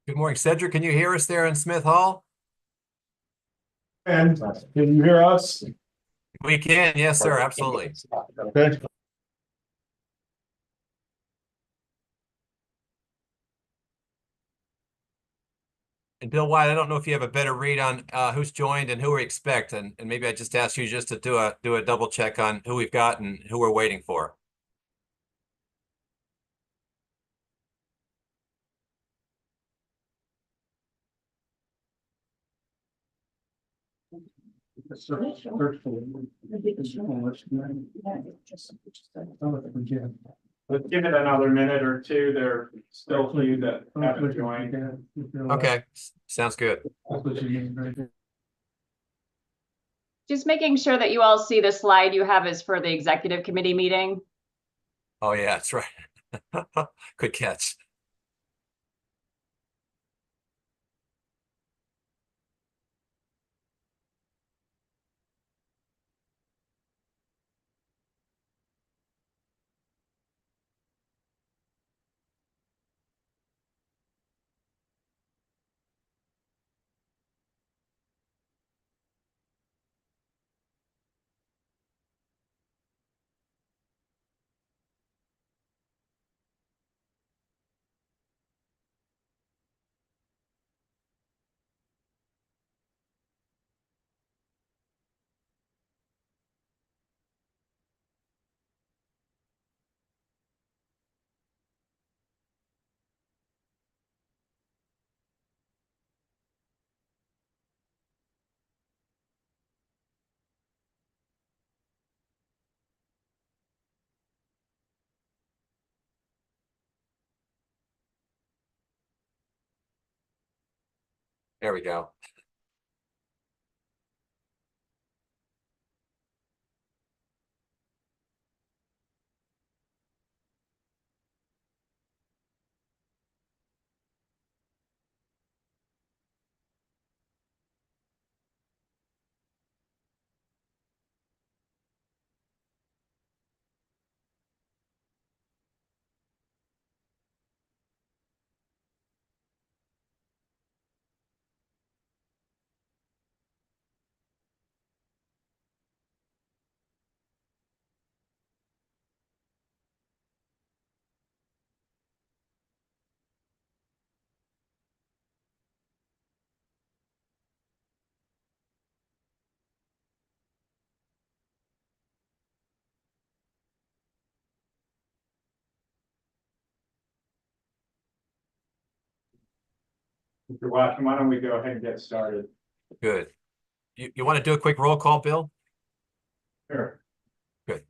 Good morning, Cedric. Can you hear us there in Smith Hall? And can you hear us? We can, yes, sir, absolutely. Okay. And Bill White, I don't know if you have a better read on who's joined and who we expect, and maybe I just ask you just to do a double check on who we've got and who we're waiting for. Let's give it another minute or two. There are still a few that haven't joined. Okay, sounds good. Just making sure that you all see the slide you have is for the executive committee meeting. Oh yeah, that's right. Good catch. There we go. If you're watching, why don't we go ahead and get started? Good. You want to do a quick roll call, Bill? Sure. Good.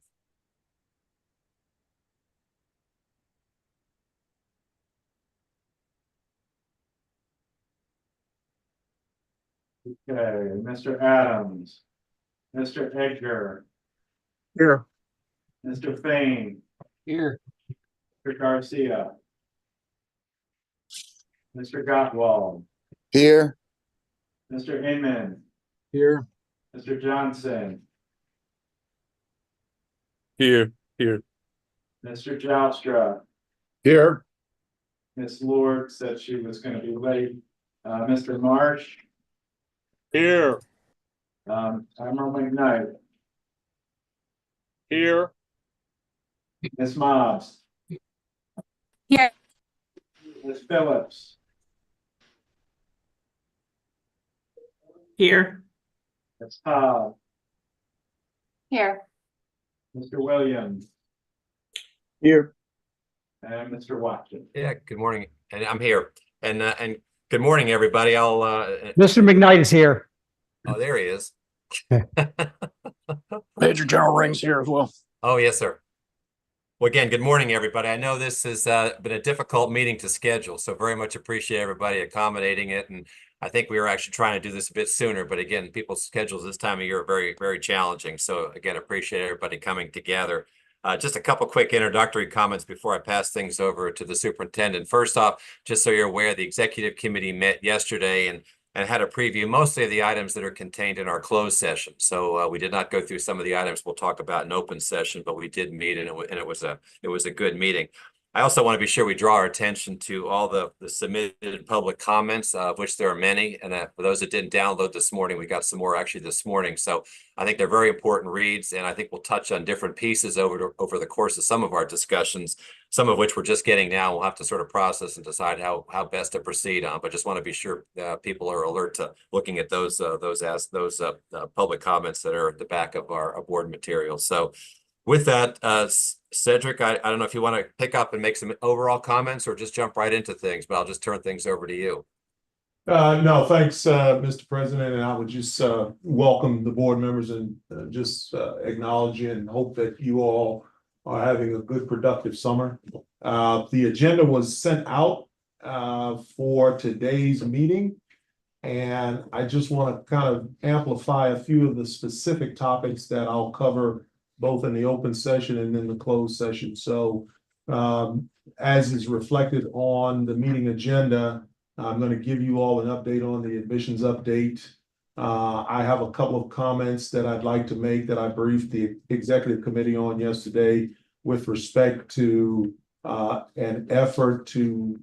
Okay, Mr. Adams, Mr. Edgar, Here. Mr. Fain, Here. Mr. Garcia, Mr. Gottwald, Here. Mr. Inman, Here. Mr. Johnson, Here. Mr. Joustra. Here. Miss Lord said she was going to be late. Mr. Marsh, Here. Admiral McKnight, Here. Miss Mobbs. Here. Miss Phillips, Here. Miss Cobb, Here. Mr. Williams, Here. and Mr. Watson. Yeah, good morning. And I'm here. And good morning, everybody. I'll Mr. McKnight is here. oh, there he is. Major General Ring's here as well. Oh, yes, sir. Well, again, good morning, everybody. I know this has been a difficult meeting to schedule, so very much appreciate everybody accommodating it. And I think we were actually trying to do this a bit sooner, but again, people's schedules this time of year are very, very challenging. So again, appreciate everybody coming together. Just a couple quick introductory comments before I pass things over to the superintendent. First off, just so you're aware, the executive committee met yesterday and had a preview mostly of the items that are contained in our closed session. So we did not go through some of the items we'll talk about in open session, but we did meet, and it was a good meeting. I also want to be sure we draw our attention to all the submitted public comments, of which there are many. And that for those that didn't download this morning, we got some more actually this morning. So I think they're very important reads, and I think we'll touch on different pieces over the course of some of our discussions, some of which we're just getting now. We'll have to sort of process and decide how best to proceed on. But just want to be sure people are alert to looking at those public comments that are at the back of our board materials. So with that, Cedric, I don't know if you want to pick up and make some overall comments or just jump right into things, but I'll just turn things over to you. No, thanks, Mr. President, and I would just welcome the board members and just acknowledge and hope that you all are having a good, productive summer. The agenda was sent out for today's meeting, and I just want to kind of amplify a few of the specific topics that I'll cover both in the open session and in the closed session. So as is reflected on the meeting agenda, I'm going to give you all an update on the admissions update. I have a couple of comments that I'd like to make that I briefed the executive committee on yesterday with respect to an effort to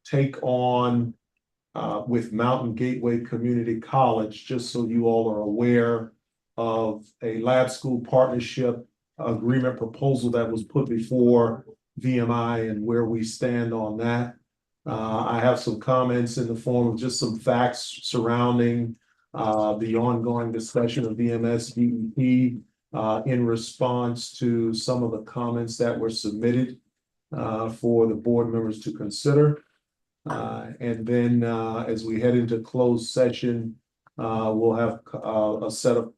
take on with Mountain Gateway Community College, just so you all are aware of a lab school partnership agreement proposal that was put before VMI and where we stand on that. I have some comments in the form of just some facts surrounding the ongoing discussion of VMSDEP in response to some of the comments that were submitted for the board members to consider. And then as we head into closed session, we'll have a set of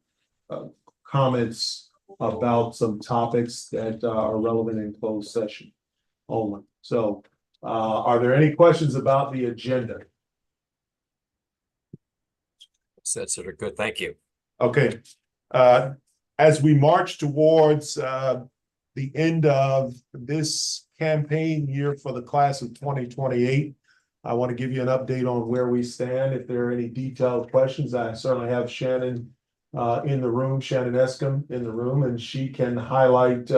comments about some topics that are relevant in closed session only. So are there any questions about the agenda? That's sort of good. Thank you. Okay. As we march towards the end of this campaign year for the class of 2028, I want to give you an update on where we stand. If there are any detailed questions, I certainly have Shannon in the room, Shannon Escom in the room, and she can highlight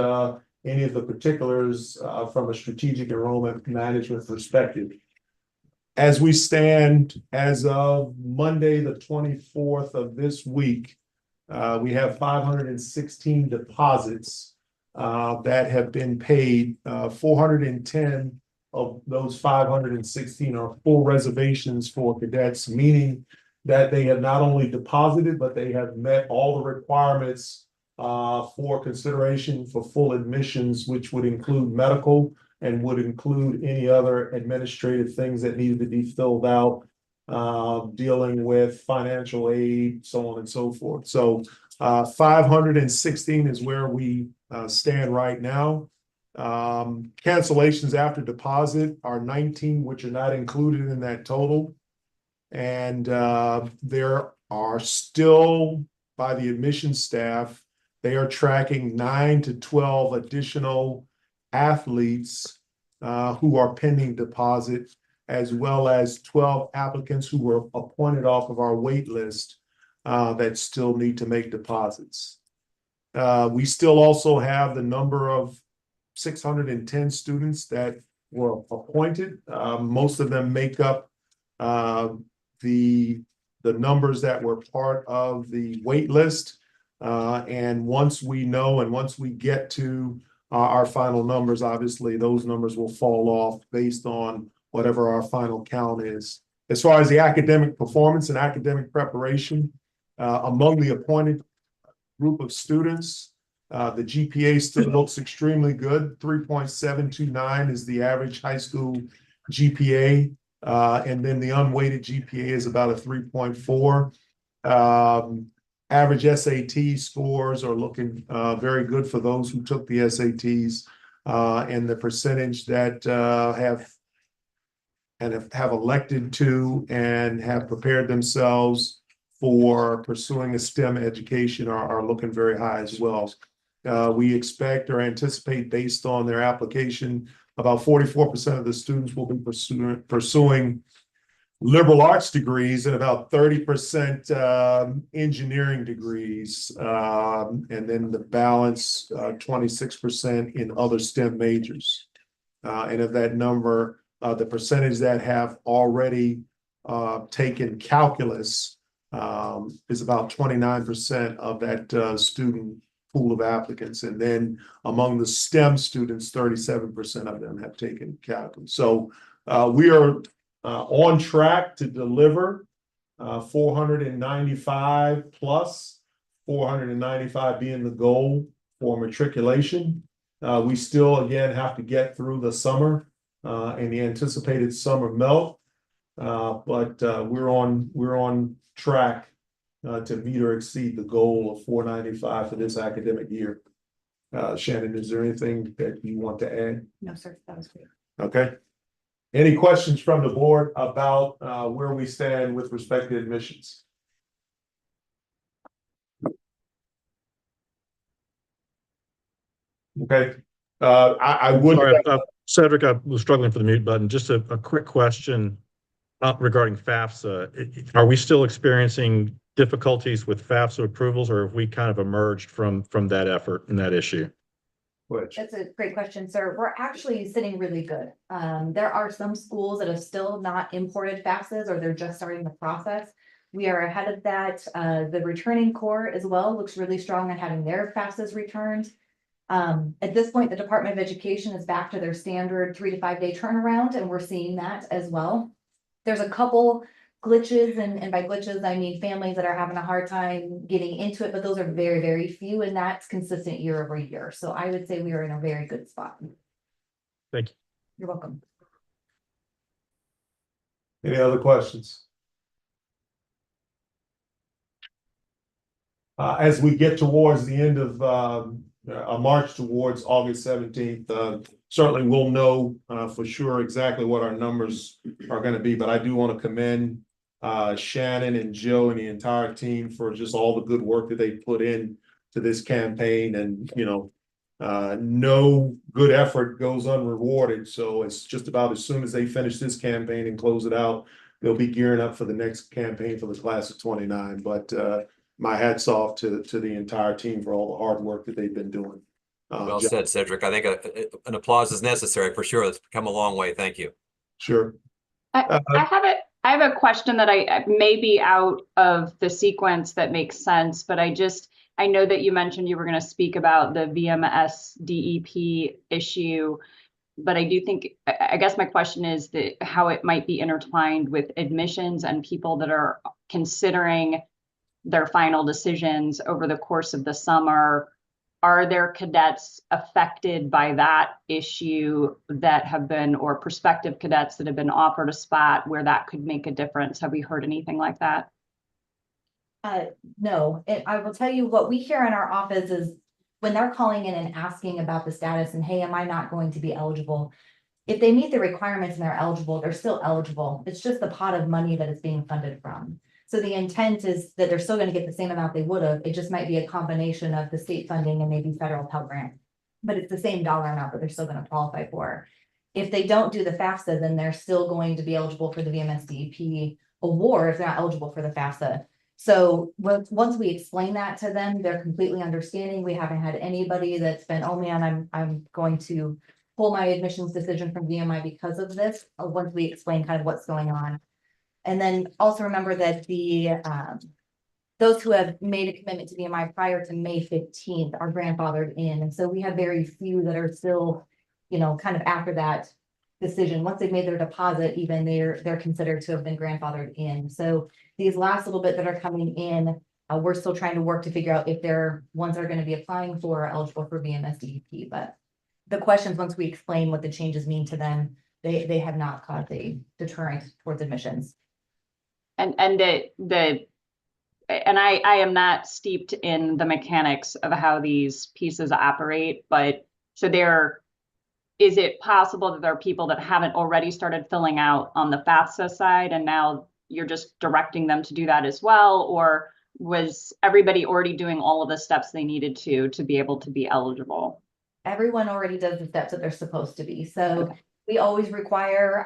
any of the particulars from a strategic enrollment management perspective. As we stand as of Monday, the 24th of this week, we have 516 deposits that have been paid. 410 of those 516 are full reservations for cadets, meaning that they have not only deposited, but they have met all the requirements for consideration for full admissions, which would include medical and would include any other administrative things that needed to be filled out, dealing with financial aid, so on and so forth. So 516 is where we stand right now. Cancellations after deposit are 19, which are not included in that total. And there are still, by the admissions staff, they are tracking 9 to 12 additional athletes who are pending deposit, as well as 12 applicants who were appointed off of our wait list that still need to make deposits. We still also have the number of 610 students that were appointed. Most of them make up the numbers that were part of the wait list. And once we know and once we get to our final numbers, obviously those numbers will fall off based on whatever our final count is. As far as the academic performance and academic preparation, among the appointed group of students, the GPA still looks extremely good. 3.729 is the average high school GPA. And then the unweighted GPA is about a 3.4. Average SAT scores are looking very good for those who took the SATs, and the percentage that have elected to and have prepared themselves for pursuing a STEM education are looking very high as well. We expect or anticipate, based on their application, about 44% of the students will be pursuing liberal arts degrees and about 30% engineering degrees, and then the balance 26% in other STEM majors. And of that number, the percentage that have already taken calculus is about 29% of that student pool of applicants. And then among the STEM students, 37% of them have taken calculus. So we are on track to deliver 495 plus, 495 being the goal for matriculation. We still, again, have to get through the summer and the anticipated summer melt. But we're on track to meet or exceed the goal of 495 for this academic year. Shannon, is there anything that you want to add? No, sir, that was great. Okay. Any questions from the board about where we stand with respect to admissions? Okay. I would. Sorry, Cedric, I was struggling for the mute button. Just a quick question regarding FAFSA. Are we still experiencing difficulties with FAFSA approvals, or have we kind of emerged from that effort and that issue? Which? That's a great question, sir. We're actually sitting really good. There are some schools that have still not imported FAFSAs, or they're just starting the process. We are ahead of that. The returning core as well looks really strong on having their FAFSAs returned. At this point, the Department of Education is back to their standard 3 to 5 day turnaround, and we're seeing that as well. There's a couple glitches, and by glitches, I mean families that are having a hard time getting into it, but those are very, very few, and that's consistent year over year. So I would say we are in a very good spot. Thank you. You're welcome. Any other questions? As we get towards the end of a march towards August 17th, certainly we'll know for sure exactly what our numbers are going to be. But I do want to commend Shannon and Joe and the entire team for just all the good work that they put in to this campaign. And, you know, no good effort goes unrewarded. So it's just about as soon as they finish this campaign and close it out, they'll be gearing up for the next campaign for the class of 29. But my hat's off to the entire team for all the hard work that they've been doing. Well said, Cedric. I think an applause is necessary for sure. It's come a long way. Thank you. Sure. I have a question that I may be out of the sequence that makes sense, but I know that you mentioned you were going to speak about the VMSDEP issue, but I do think, I guess my question is how it might be intertwined with admissions and people that are considering their final decisions over the course of the summer. Are there cadets affected by that issue that have been, or prospective cadets that have been offered a spot where that could make a difference? Have we heard anything like that? No, I will tell you what we hear in our office is when they're calling in and asking about the status and, hey, am I not going to be eligible? If they meet the requirements and they're eligible, they're still eligible. It's just the pot of money that it's being funded from. So the intent is that they're still going to get the same amount they would have. It just might be a combination of the state funding and maybe federal Pell Grant. But it's the same dollar amount that they're still going to qualify for. If they don't do the FAFSA, then they're still going to be eligible for the VMSDEP award if they're not eligible for the FAFSA. So once we explain that to them, they're completely understanding. We haven't had anybody that's been, oh man, I'm going to pull my admissions decision from VMI because of this. Once we explain kind of what's going on. And then also remember that those who have made a commitment to VMI prior to May 15th are grandfathered in. And so we have very few that are still, you know, kind of after that decision. Once they've made their deposit, even they're considered to have been grandfathered in. So these last little bit that are coming in, we're still trying to work to figure out if they're ones that are going to be applying for or eligible for VMSDEP. But the questions, once we explain what the changes mean to them, they have not caused a deterrent towards admissions. And I am not steeped in the mechanics of how these pieces operate, but so is it possible that there are people that haven't already started filling out on the FAFSA side and now you're just directing them to do that as well? Or was everybody already doing all of the steps they needed to be able to be eligible? Everyone already does the steps that they're supposed to be. So we always require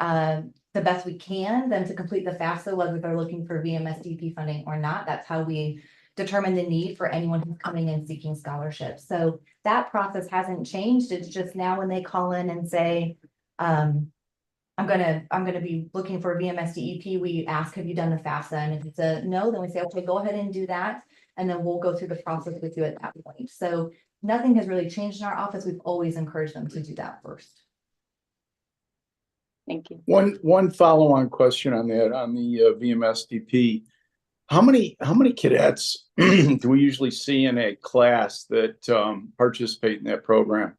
the best we can them to complete the FAFSA, whether they're looking for VMSDEP funding or not. That's how we determine the need for anyone who's coming in seeking scholarships. So that process hasn't changed. It's just now when they call in and say, I'm gonna be looking for VMSDEP. We ask, have you done the FAFSA? And if it's a no, then we say, okay, go ahead and do that. And then we'll go through the process with you at that point. So nothing has really changed in our office. We've always encouraged them to do that first. Thank you. One follow-on question on that, on the VMSDP. How many cadets do we usually see in a class that participate in that program?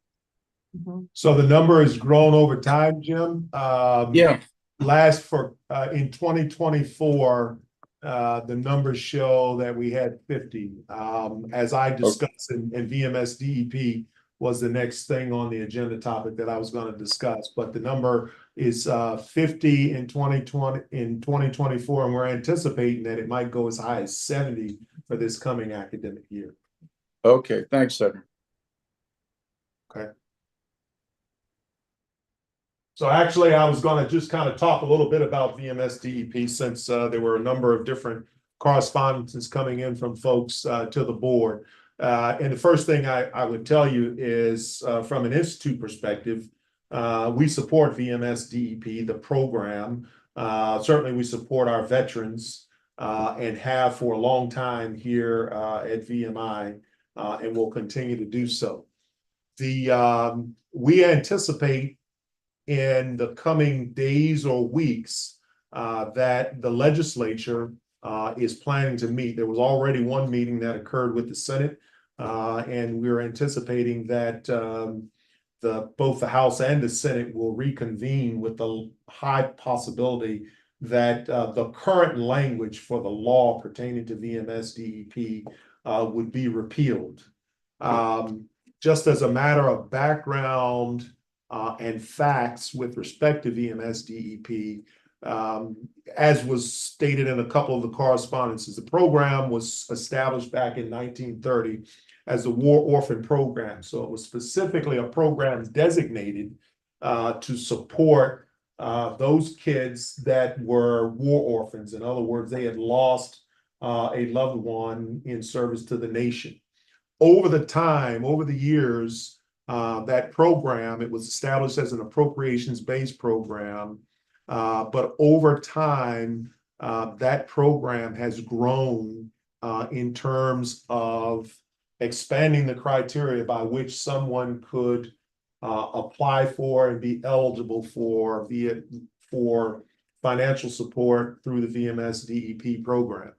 So the number has grown over time, Jim. Yeah. In 2024, the numbers show that we had 50. As I discussed, and VMSDEP was the next thing on the agenda topic that I was going to discuss. But the number is 50 in 2024, and we're anticipating that it might go as high as 70 for this coming academic year. Okay, thanks, Cedric. Okay. So actually, I was going to just kind of talk a little bit about VMSDEP since there were a number of different correspondences coming in from folks to the board. And the first thing I would tell you is from an institute perspective, we support VMSDEP, the program. Certainly, we support our veterans and have for a long time here at VMI and will continue to do so. We anticipate in the coming days or weeks that the legislature is planning to meet. There was already one meeting that occurred with the Senate, and we're anticipating that both the House and the Senate will reconvene with the high possibility that the current language for the law pertaining to VMSDEP would be repealed. Just as a matter of background and facts with respect to VMSDEP, as was stated in a couple of the correspondences, the program was established back in 1930 as a war orphan program. So it was specifically a program designated to support those kids that were war orphans. In other words, they had lost a loved one in service to the nation. Over the years, that program, it was established as an appropriations-based program, but over time, that program has grown in terms of expanding the criteria by which someone could apply for and be eligible for financial support through the VMSDEP program.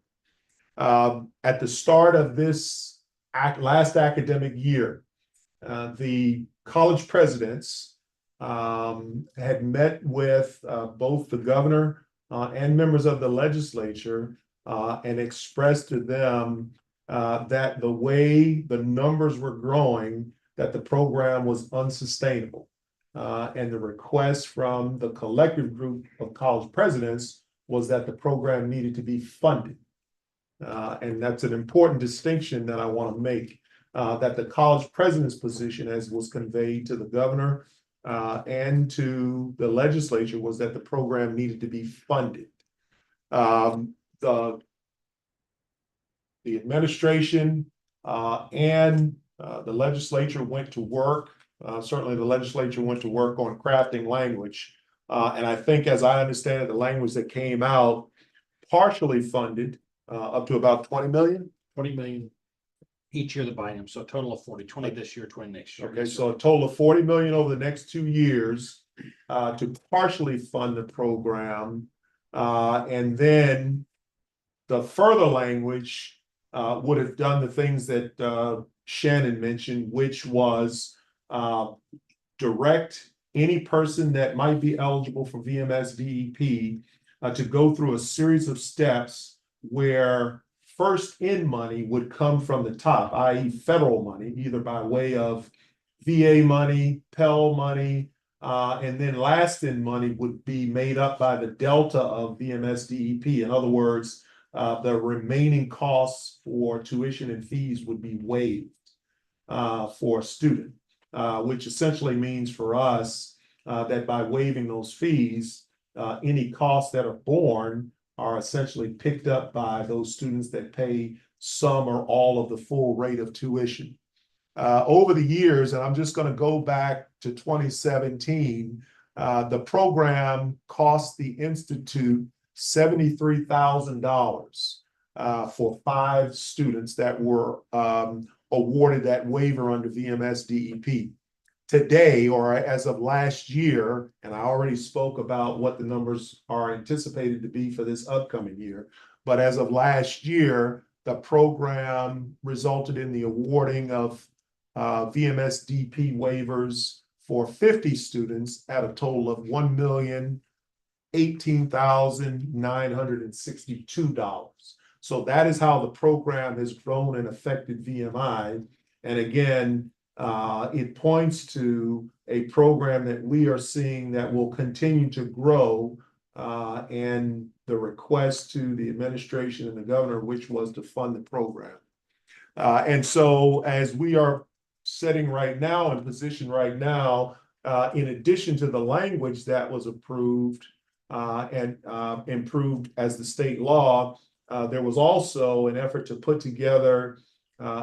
At the start of this last academic year, the college presidents had met with both the governor and members of the legislature and expressed to them that the way the numbers were growing, that the program was unsustainable. And the request from the collective group of college presidents was that the program needed to be funded. And that's an important distinction that I want to make. That the college president's position, as was conveyed to the governor and to the legislature, was that the program needed to be funded. The administration and the legislature went to work. Certainly the legislature went to work on crafting language. And I think, as I understand it, the language that came out partially funded up to about 20 million. 20 million each year, the biennium, so a total of 40, 20 this year, 20 next year. Okay, so a total of 40 million over the next 2 years to partially fund the program. And then the further language would have done the things that Shannon mentioned, which was direct any person that might be eligible for VMSDEP to go through a series of steps where first in money would come from the top, i.e. federal money, either by way of VA money, Pell money, and then last in money would be made up by the delta of VMSDEP. In other words, the remaining costs for tuition and fees would be waived for a student, which essentially means for us that by waiving those fees, any costs that are borne are essentially picked up by those students that pay some or all of the full rate of tuition. Over the years, and I'm just going to go back to 2017, The program cost the Institute $73,000 for 5 students that were awarded that waiver under VMSDEP. Today, or as of last year, and I already spoke about what the numbers are anticipated to be for this upcoming year, but as of last year, the program resulted in the awarding of VMSDP waivers for 50 students at a total of $1,018,962. So that is how the program has grown and affected VMI. And again, it points to a program that we are seeing that will continue to grow, and the request to the administration and the governor, which was to fund the program. And so as we are sitting right now in position right now, in addition to the language that was approved and improved as the state law, there was also an effort to put together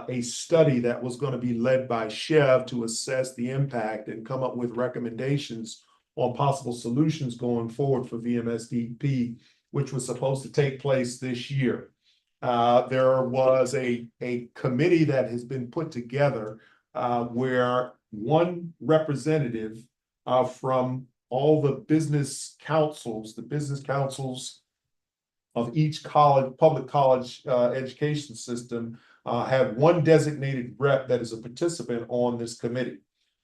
a study that was going to be led by Chev to assess the impact and come up with recommendations on possible solutions going forward for VMSDP, which was supposed to take place this year. There was a committee that has been put together where one representative from all the business councils of each college, public college education system, have one designated rep that is a participant on this committee.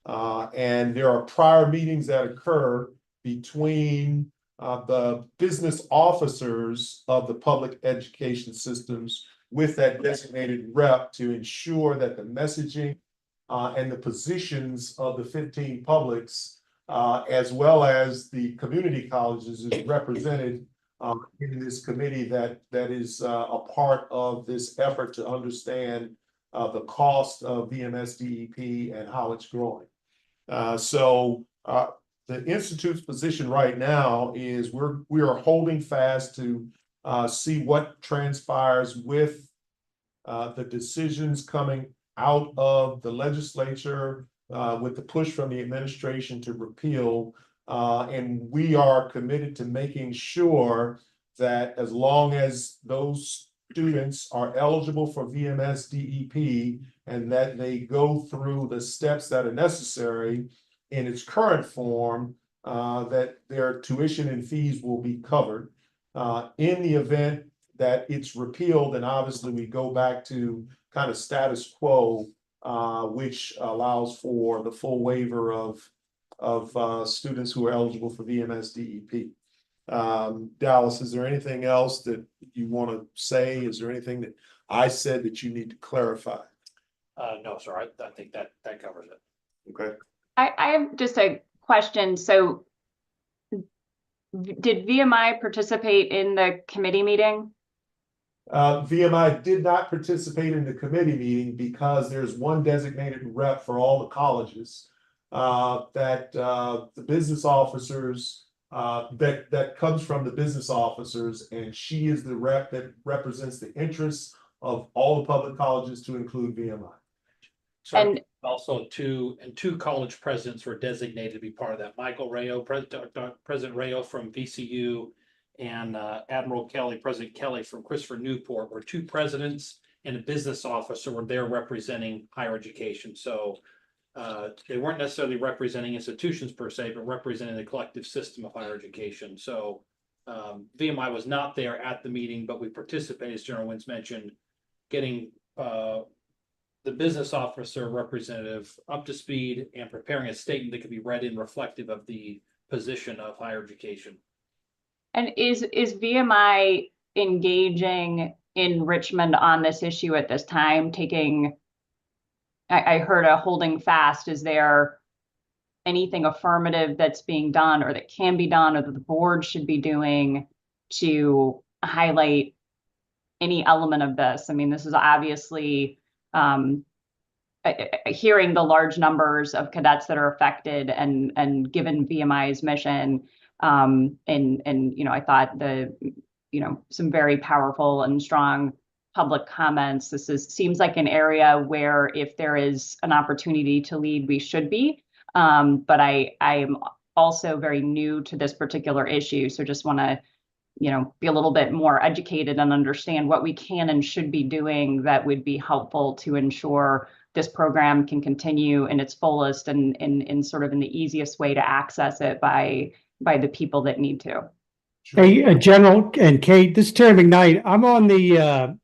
And there are prior meetings that occur between the business officers of the public education systems with that designated rep to ensure that the messaging and the positions of the 15 publics, as well as the community colleges, is represented in this committee that is a part of this effort to understand the cost of VMSDEP and how it's growing. So the Institute's position right now is we are holding fast to see what transpires with the decisions coming out of the legislature with the push from the administration to repeal. And we are committed to making sure that as long as those students are eligible for VMSDEP and that they go through the steps that are necessary in its current form, that their tuition and fees will be covered. In the event that it's repealed, and obviously we go back to kind of status quo, which allows for the full waiver of students who are eligible for VMSDEP. Dallas, is there anything else that you want to say? Is there anything that I said that you need to clarify? No, sir, I think that covers it. Okay. I have just a question. So did VMI participate in the committee meeting? VMI did not participate in the committee meeting because there's one designated rep for all the colleges that the business officers that comes from the business officers, and she is the rep that represents the interests of all the public colleges to include VMI. So And also two college presidents were designated to be part of that. Michael Rayo, President Rayo from VCU, and Admiral Kelly, President Kelly from Christopher Newport were 2 presidents, and a business officer were there representing higher education. So they weren't necessarily representing institutions per se, but representing the collective system of higher education. So VMI was not there at the meeting, but we participated, as General Wins mentioned, getting the business officer representative up to speed and preparing a statement that could be read in reflective of the position of higher education. And is VMI engaging in Richmond on this issue at this time? I heard a holding fast. Is there anything affirmative that's being done or that can be done or that the board should be doing to highlight any element of this? I mean, this is obviously hearing the large numbers of cadets that are affected and given VMI's mission. And I thought some very powerful and strong public comments. This seems like an area where if there is an opportunity to lead, we should be. But I am also very new to this particular issue. So just want to, be a little bit more educated and understand what we can and should be doing that would be helpful to ensure this program can continue in its fullest and in sort of in the easiest way to access it by the people that need to. Hey, General and Kate, this is Terry McKnight. I'm on the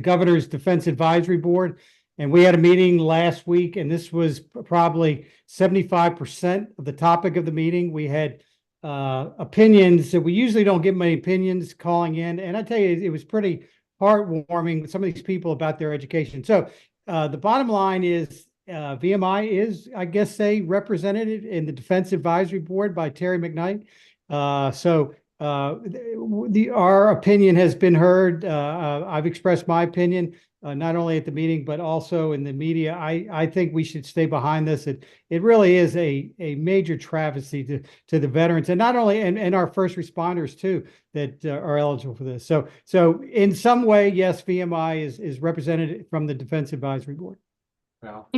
Governor's Defense Advisory Board, and we had a meeting last week, and this was probably 75% of the topic of the meeting. We had opinions that we usually don't get many opinions calling in, and I tell you, it was pretty heartwarming with some of these people about their education. So the bottom line is VMI is, I guess, represented in the Defense Advisory Board by Terry McKnight. Our opinion has been heard. I've expressed my opinion, not only at the meeting, but also in the media. I think we should stay behind this. It really is a major travesty to the veterans, and not only, and our first responders too, that are eligible for this. So in some way, yes, VMI is represented from the Defense Advisory Board. Well,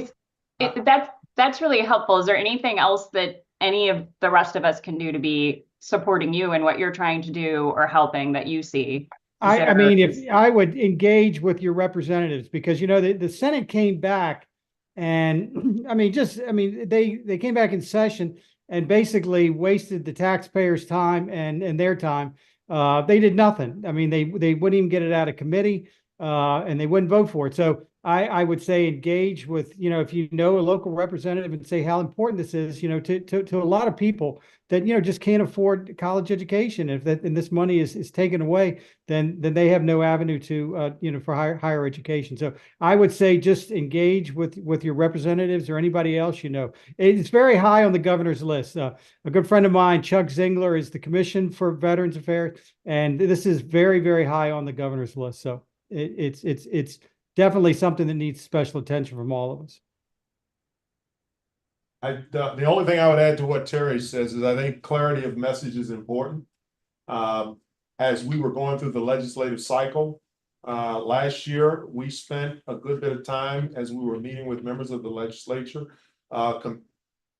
That's really helpful. Is there anything else that any of the rest of us can do to be supporting you in what you're trying to do or helping that you see? I mean, if I would engage with your representatives, because the Senate came back, and they came back in session and basically wasted the taxpayers' time and their time. They did nothing. I mean, they wouldn't even get it out of committee, and they wouldn't vote for it. So I would say engage with, if a local representative, and say how important this is, to a lot of people that, just can't afford college education. If this money is taken away, then they have no avenue to, for higher education. So I would say just engage with your representatives or anybody else. It's very high on the governor's list. A good friend of mine, Chuck Zingler, is the Commission for Veterans Affairs, and this is very, very high on the governor's list. So it's definitely something that needs special attention from all of us. The only thing I would add to what Terry says is I think clarity of message is important. As we were going through the legislative cycle last year, we spent a good bit of time as we were meeting with members of the legislature,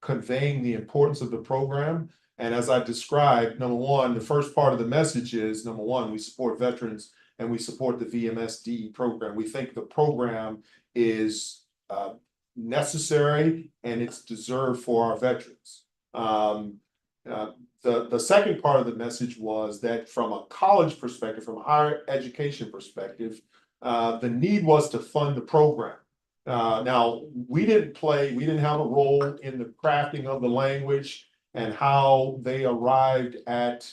conveying the importance of the program. And as I described, number one, the first part of the message is, number one, we support veterans and we support the VMSDE program. We think the program is necessary and it's deserved for our veterans. The second part of the message was that from a college perspective, from a higher education perspective, the need was to fund the program. Now, we didn't have a role in the crafting of the language and how they arrived at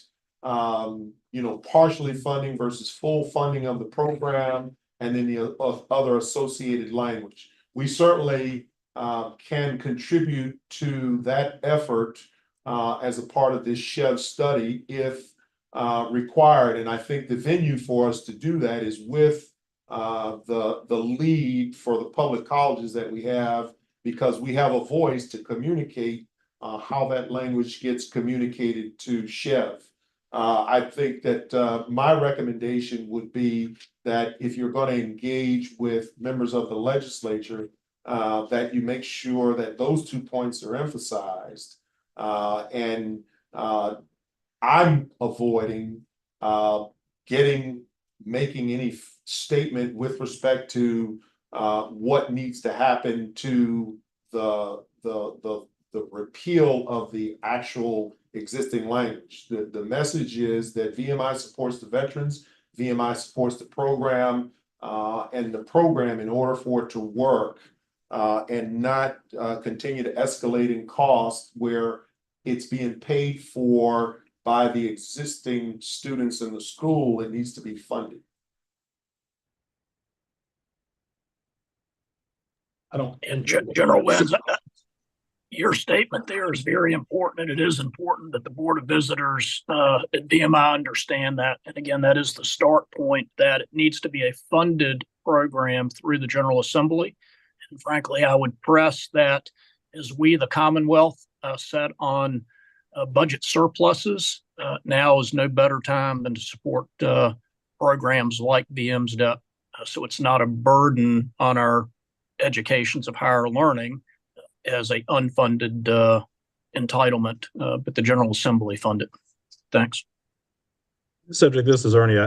partially funding versus full funding of the program, and then the other associated language. We certainly can contribute to that effort as a part of this SHEV study if required. And I think the venue for us to do that is with the lead for the public colleges that we have, because we have a voice to communicate how that language gets communicated to SHEV. I think that my recommendation would be that if you're going to engage with members of the legislature, that you make sure that those 2 points are emphasized. And I'm avoiding making any statement with respect to what needs to happen to the repeal of the actual existing language. The message is that VMI supports the veterans, VMI supports the program, and the program, in order for it to work and not continue to escalate in cost where it's being paid for by the existing students in the school, it needs to be funded. And General Wins, your statement there is very important, and it is important that the Board of Visitors at VMI understand that. And again, that is the start point, that it needs to be a funded program through the General Assembly. And frankly, I would press that as we, the Commonwealth, set on budget surpluses, now is no better time than to support programs like VMSDEP, so it's not a burden on our educations of higher learning as a unfunded entitlement, but the General Assembly fund it. Thanks. Subject, this is Ernie.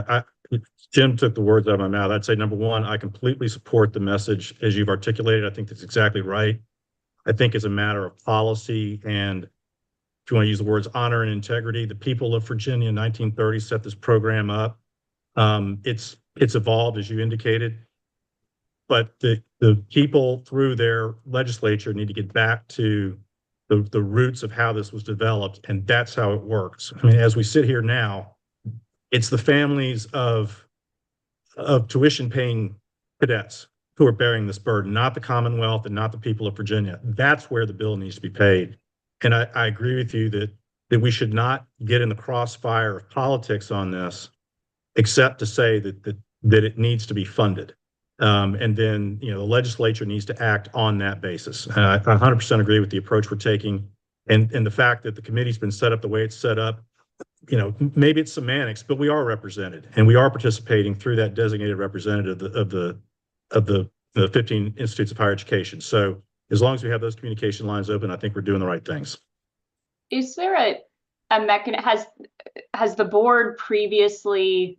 Jim took the words out of my mouth. I'd say, number one, I completely support the message as you've articulated. I think that's exactly right. I think it's a matter of policy and, if you want to use the words honor and integrity, the people of Virginia in 1930 set this program up. It's evolved, as you indicated, but the people through their legislature need to get back to the roots of how this was developed, and that's how it works. I mean, as we sit here now, it's the families of tuition-paying cadets who are bearing this burden, not the Commonwealth and not the people of Virginia. That's where the bill needs to be paid. And I agree with you that we should not get in the crossfire of politics on this, except to say that it needs to be funded. And then, the legislature needs to act on that basis. I 100% agree with the approach we're taking. And the fact that the committee's been set up the way it's set up, maybe it's semantics, but we are represented and we are participating through that designated representative of the 15 institutes of higher education. So as long as we have those communication lines open, I think we're doing the right things. Is there a mechanism? Has the board previously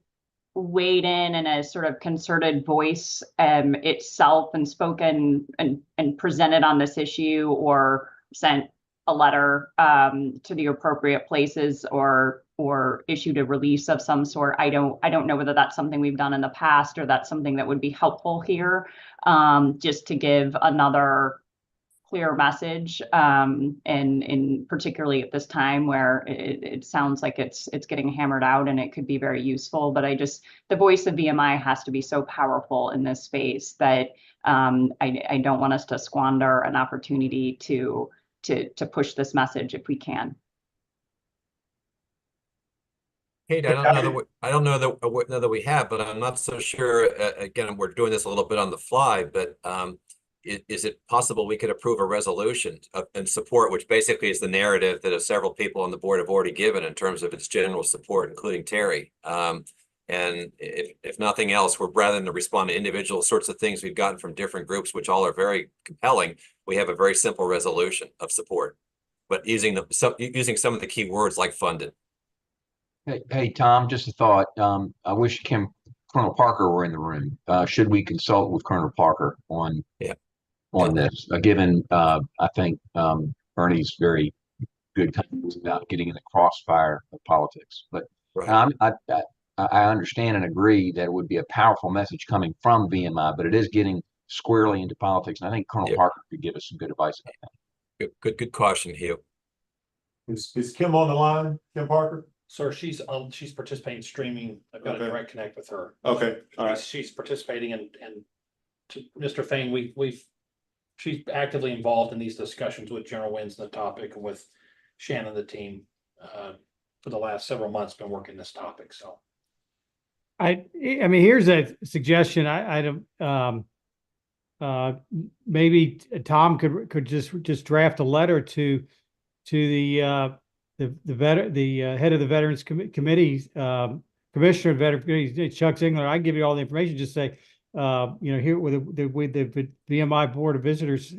weighed in a sort of concerted voice itself and spoken and presented on this issue, or sent a letter to the appropriate places, or issued a release of some sort? I don't know whether that's something we've done in the past or that's something that would be helpful here, just to give another clear message, and particularly at this time where it sounds like it's getting hammered out and it could be very useful. But the voice of VMI has to be so powerful in this space that I don't want us to squander an opportunity to push this message if we can. Kate, I don't know that we have, but I'm not so sure. Again, we're doing this a little bit on the fly, but is it possible we could approve a resolution and support, which basically is the narrative that several people on the board have already given in terms of its general support, including Terry. And if nothing else, rather than to respond to individual sorts of things we've gotten from different groups, which all are very compelling, we have a very simple resolution of support, but using some of the key words like funded. Hey, Tom, just a thought. I wish Colonel Parker were in the room. Should we consult with Colonel Parker on this? Given, I think Ernie's very good comments about getting in the crossfire of politics. But right. I understand and agree that it would be a powerful message coming from VMI, but it is getting squarely into politics. And I think Colonel Parker could give us some good advice about that. Good caution, Hugh. Is Kim on the line, Kim Parker? Sir, she's participating in streaming. I've got a direct connect with her. Okay, all right. She's participating, and to Mr. Fain, she's actively involved in these discussions with General Wins on the topic, and with Shannon, the team, for the last several months, been working this topic. So, I mean, here's a suggestion. Maybe Tom could just draft a letter to the head of the Veterans Committee, Commissioner of Veterans Committee, Chuck Ziegler. I can give you all the information. Just say, here with the VMI Board of Visitors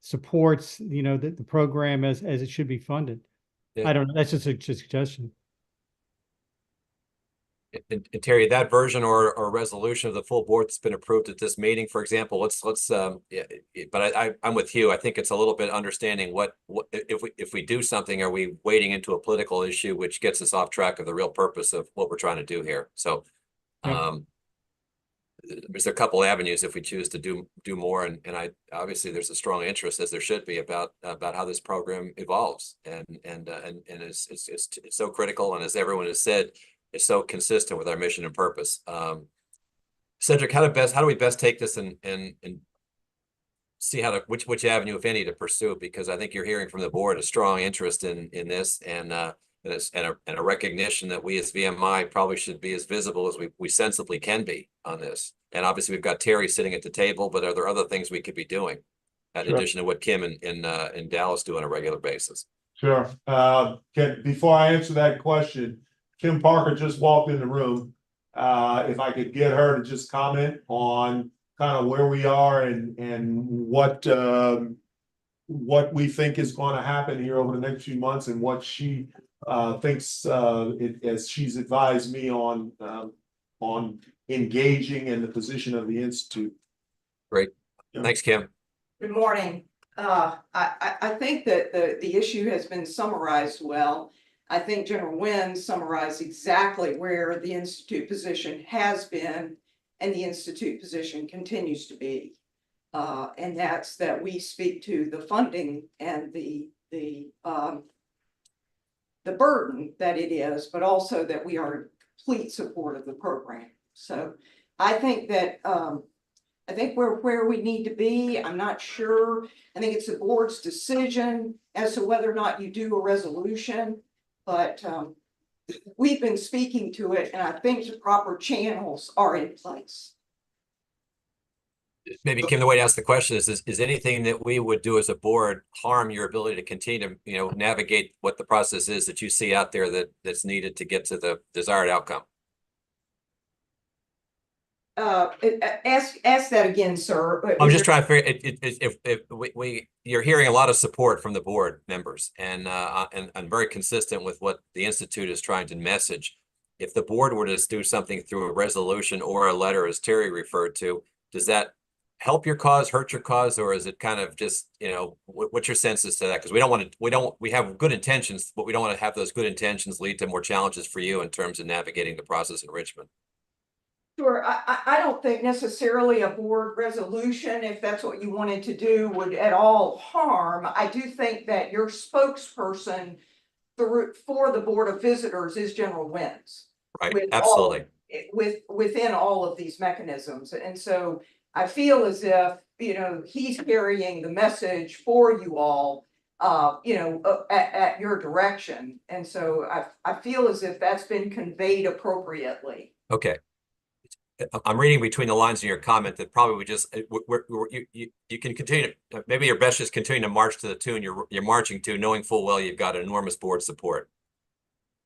supports, the program as it should be funded. Yeah. I don't know. That's just a suggestion. And Terry, that version or resolution of the full board that's been approved at this meeting, for example, but I'm with you. I think it's a little bit understanding what if we do something, are we wading into a political issue, which gets us off track of the real purpose of what we're trying to do here. So, there's a couple avenues if we choose to do more, and obviously there's a strong interest, as there should be, about how this program evolves, and it's so critical, and as everyone has said, is so consistent with our mission and purpose. Cedric, how do we best take this and see which avenue, if any, to pursue? Because I think you're hearing from the board a strong interest in this, and a recognition that we as VMI probably should be as visible as we sensibly can be on this. And obviously we've got Terry sitting at the table, but are there other things we could be doing in addition to what Kim in Dallas do on a regular basis? Sure. Before I answer that question, Kim Parker just walked in the room. If I could get her to just comment on kind of where we are and what what we think is going to happen here over the next few months and what she thinks as she's advised me on engaging in the position of the institute. Great. Yeah. Thanks, Kim. Good morning. I think that the issue has been summarized well. I think General Wynn summarized exactly where the institute position has been and the institute position continues to be. And that's that we speak to the funding and the burden that it is, but also that we are in complete support of the program. So I think that I think we're where we need to be. I'm not sure. I think it's the board's decision as to whether or not you do a resolution, but we've been speaking to it, and I think the proper channels are in place. Maybe Kim, the way to ask the question is anything that we would do as a board harm your ability to continue to, navigate what the process is that you see out there that's needed to get to the desired outcome? Ask that again, sir. I'm just trying to figure if you're hearing a lot of support from the board members and very consistent with what the Institute is trying to message. If the board were to do something through a resolution or a letter, as Terry referred to, does that help your cause, hurt your cause, or is it kind of just, what's your sense as to that? Because we have good intentions, but we don't want to have those good intentions lead to more challenges for you in terms of navigating the process in Richmond. Sure. I don't think necessarily a board resolution, if that's what you wanted to do, would at all harm. I do think that your spokesperson for the Board of Visitors is General Wynn's. Right, absolutely. Within all of these mechanisms. And so I feel as if, he's carrying the message for you all, at your direction. And so I feel as if that's been conveyed appropriately. Okay. I'm reading between the lines of your comment that probably we just you can continue. Maybe your best is continue to march to the tune you're marching to, knowing full well you've got enormous board support.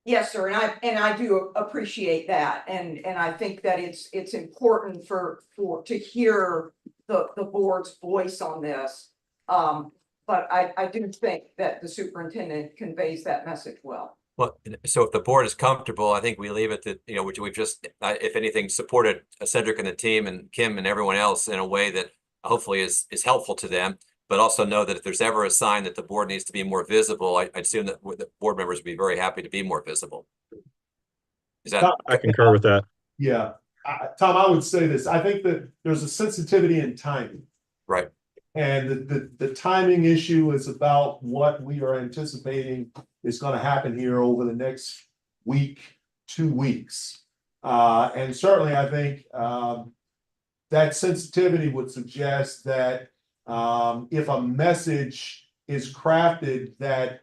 Yes, sir, and I do appreciate that, and I think that it's important to hear the board's voice on this. But I do think that the superintendent conveys that message well. Well, so if the board is comfortable, I think we leave it that, which we've just, if anything, supported Cedric and the team and Kim and everyone else in a way that hopefully is helpful to them, but also know that if there's ever a sign that the board needs to be more visible, I assume that the board members would be very happy to be more visible. Is that? I concur with that. Yeah. Tom, I would say this. I think that there's a sensitivity in timing. Right. And the timing issue is about what we are anticipating is going to happen here over the next week, 2 weeks. And certainly I think that sensitivity would suggest that if a message is crafted that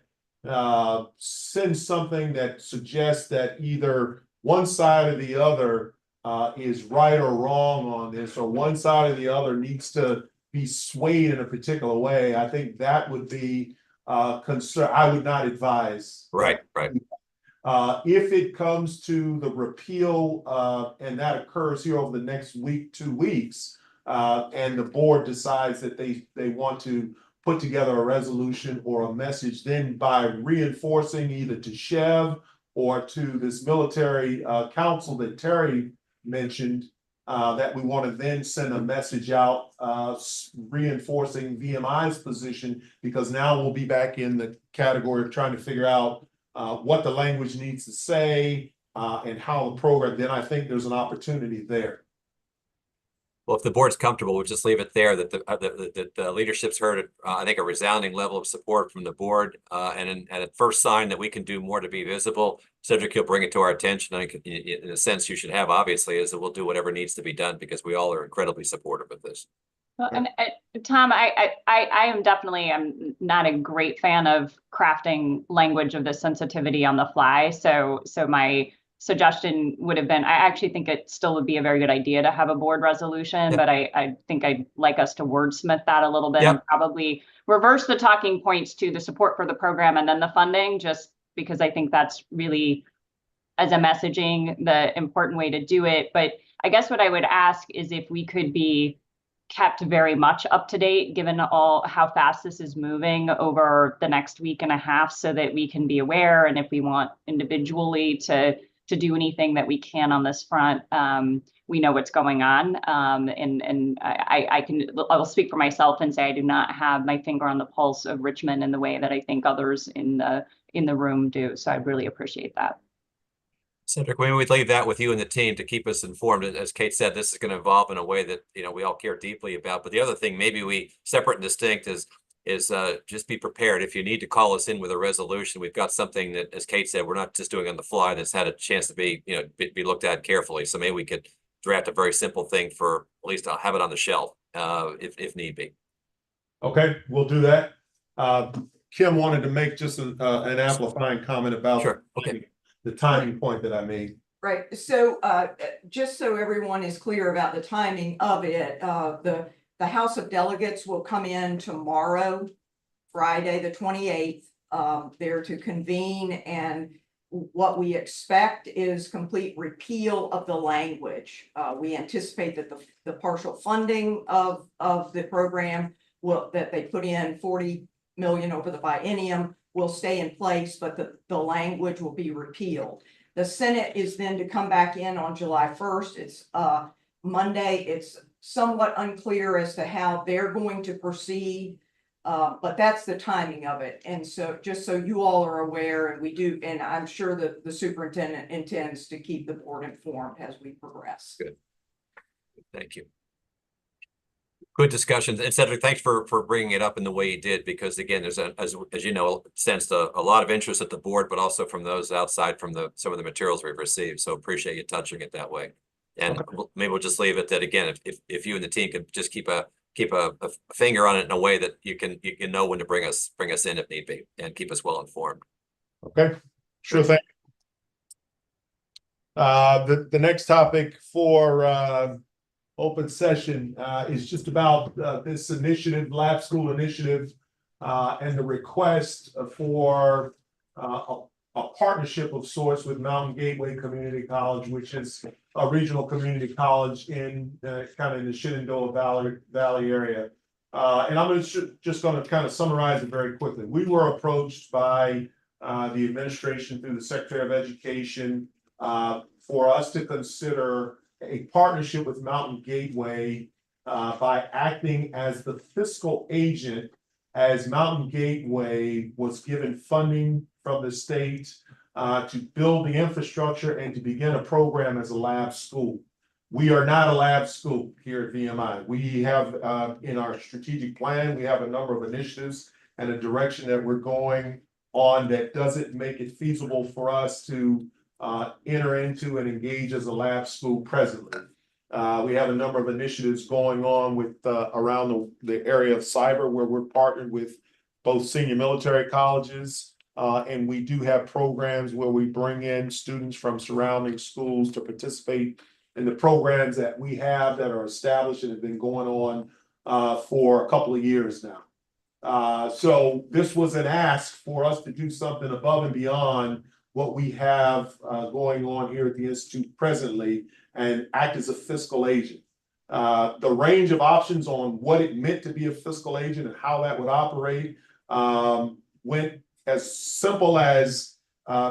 sends something that suggests that either one side or the other is right or wrong on this, or one side or the other needs to be swayed in a particular way, I think that would be concern. I would not advise. Right. If it comes to the repeal and that occurs here over the next week, 2 weeks, and the board decides that they want to put together a resolution or a message, then by reinforcing either to Chev or to this military council that Terry mentioned, that we want to then send a message out reinforcing VMI's position, because now we'll be back in the category of trying to figure out what the language needs to say and how the program, then I think there's an opportunity there. Well, if the board's comfortable, we'll just leave it there that the leadership's heard, I think, a resounding level of support from the board. And at first sign that we can do more to be visible, Cedric, you'll bring it to our attention. I think in a sense you should have, obviously, is that we'll do whatever needs to be done because we all are incredibly supportive of this. Well, and Tom, I am definitely, I'm not a great fan of crafting language of this sensitivity on the fly. So my suggestion would have been, I actually think it still would be a very good idea to have a board resolution, but I think I'd like us to wordsmith that a little bit and probably reverse the talking points to the support for the program and then the funding, just because I think that's really, as a messaging, the important way to do it. But I guess what I would ask is if we could be kept very much up to date, given all how fast this is moving over the next week and a half, so that we can be aware, and if we want individually to do anything that we can on this front, we know what's going on. And I will speak for myself and say I do not have my finger on the pulse of Richmond in the way that I think others in the room do. So I really appreciate that. Cedric, maybe we'd leave that with you and the team to keep us informed. As Kate said, this is going to evolve in a way that, you know, we all care deeply about. But the other thing, maybe we separate and distinct is just be prepared. If you need to call us in with a resolution, we've got something that, as Kate said, we're not just doing on the fly. That's had a chance to be, you know, be looked at carefully. So maybe we could draft a very simple thing for, at least I'll have it on the shelf if need be. Okay, we'll do that. Kim wanted to make just an amplifying comment about Sure. Okay. The timing point that I made. Right, so just so everyone is clear about the timing of it, the House of Delegates will come in tomorrow, Friday, the 28th. They're to convene, and what we expect is complete repeal of the language. We anticipate that the partial funding of the program that they put in $40 million over the biennium will stay in place, but the language will be repealed. The Senate is then to come back in on July 1st. It's Monday. It's somewhat unclear as to how they're going to proceed, but that's the timing of it. And so just so you all are aware, and we do, and I'm sure that the superintendent intends to keep the board informed as we progress. Good. Thank you. Good discussions. And Cedric, thanks for bringing it up in the way you did, because again, there's as you know, sensed a lot of interest at the board, but also from those outside from some of the materials we've received. So appreciate you touching it that way. And maybe we'll just leave it that, again, if you and the team could just keep a finger on it in a way that you can know when to bring us in if need be, and keep us well informed. Okay, sure thing. The next topic for open session is just about this initiative, Lab School Initiative, and the request for a partnership of sorts with Mountain Gateway Community College, which is a regional community college in kind of in the Shenandoah Valley area. And I'm just going to kind of summarize it very quickly. We were approached by the administration through the Secretary of Education for us to consider a partnership with Mountain Gateway by acting as the fiscal agent, as Mountain Gateway was given funding from the state to build the infrastructure and to begin a program as a lab school. We are not a lab school here at VMI. We have in our strategic plan, we have a number of initiatives and a direction that we're going on that doesn't make it feasible for us to enter into and engage as a lab school presently. We have a number of initiatives going on with around the area of cyber, where we're partnered with both senior military colleges, and we do have programs where we bring in students from surrounding schools to participate in the programs that we have that are established and have been going on for a couple of years now. So this was an ask for us to do something above and beyond what we have going on here at the Institute presently, and act as a fiscal agent. The range of options on what it meant to be a fiscal agent and how that would operate went as simple as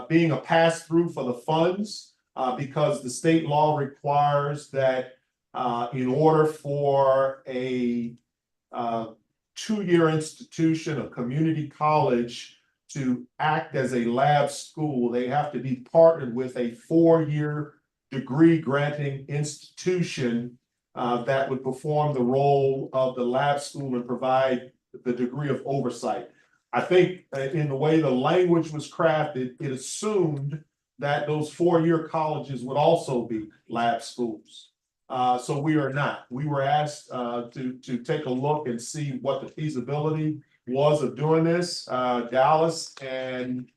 being a pass-through for the funds, because the state law requires that in order for a two-year institution, a community college, to act as a lab school, they have to be partnered with a 4-year degree granting institution that would perform the role of the lab school and provide the degree of oversight. I think in the way the language was crafted, it assumed that those 4-year colleges would also be lab schools. So we are not. We were asked to take a look and see what the feasibility was of doing this. Dallas and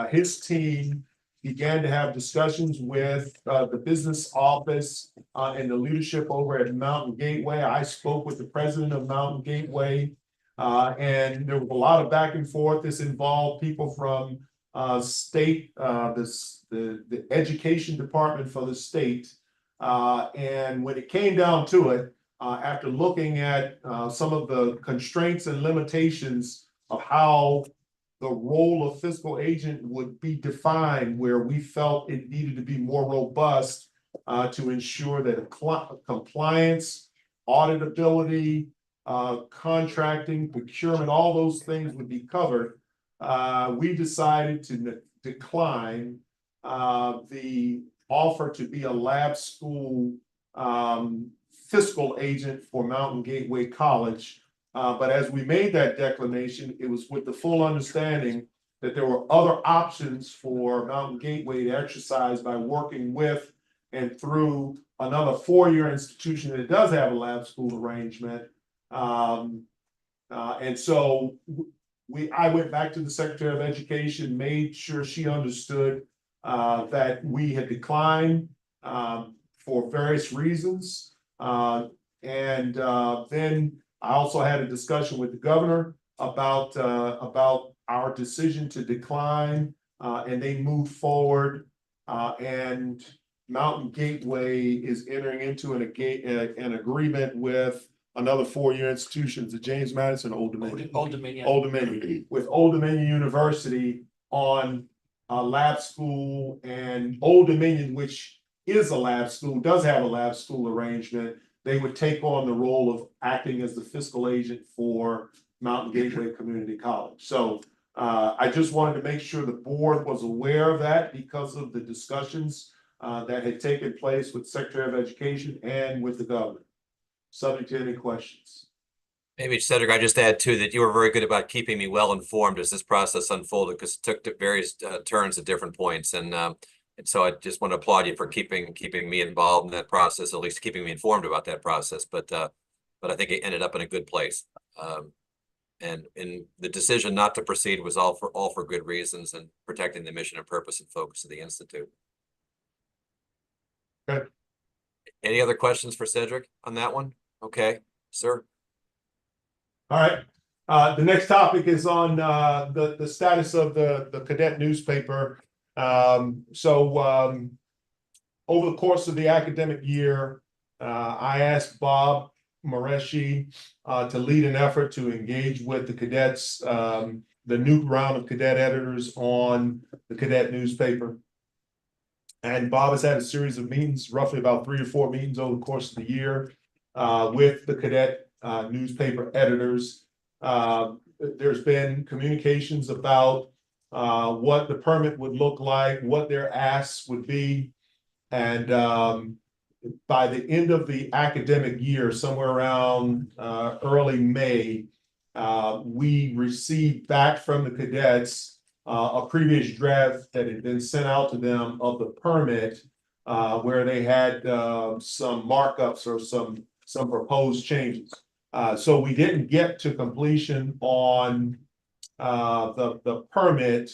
his team began to have discussions with the business office and the leadership over at Mountain Gateway. I spoke with the president of Mountain Gateway, and there was a lot of back and forth. This involved people from state, the education department for the state. And when it came down to it, after looking at some of the constraints and limitations of how the role of fiscal agent would be defined, where we felt it needed to be more robust to ensure that compliance, auditability, contracting, procurement, all those things would be covered. We decided to decline the offer to be a lab school fiscal agent for Mountain Gateway College. But as we made that declination, it was with the full understanding that there were other options for Mountain Gateway to exercise by working with and through another four-year institution that does have a lab school arrangement. And so I went back to the Secretary of Education, made sure she understood that we had declined for various reasons. Then I also had a discussion with the governor about our decision to decline, and they moved forward. And Mountain Gateway is entering into an agreement with another four-year institution, the James Madison Old Dominion. Old Dominion. Old Dominion, with Old Dominion University on a lab school, and Old Dominion, which is a lab school, does have a lab school arrangement. They would take on the role of acting as the fiscal agent for Mountain Gateway Community College. So I just wanted to make sure the board was aware of that because of the discussions that had taken place with Secretary of Education and with the governor. Subject to any questions. Maybe Cedric, I just add too that you were very good about keeping me well informed as this process unfolded, because it took various turns at different points, and so I just want to applaud you for keeping me involved in that process, at least keeping me informed about that process. But I think it ended up in a good place, and the decision not to proceed was all for good reasons and protecting the mission and purpose and focus of the institute. Okay. Any other questions for Cedric on that one? Okay, sir. All right. The next topic is on the status of the Cadet newspaper. Over the course of the academic year, I asked Bob Moreshi to lead an effort to engage with the cadets, the new round of cadet editors on the Cadet newspaper. And Bob has had a series of meetings, roughly about 3 or 4 meetings over the course of the year with the Cadet newspaper editors. There's been communications about what the permit would look like, what their asks would be. And by the end of the academic year, somewhere around early May, we received back from the cadets a previous draft that had been sent out to them of the permit, where they had some markups or some proposed changes. So we didn't get to completion on the permit.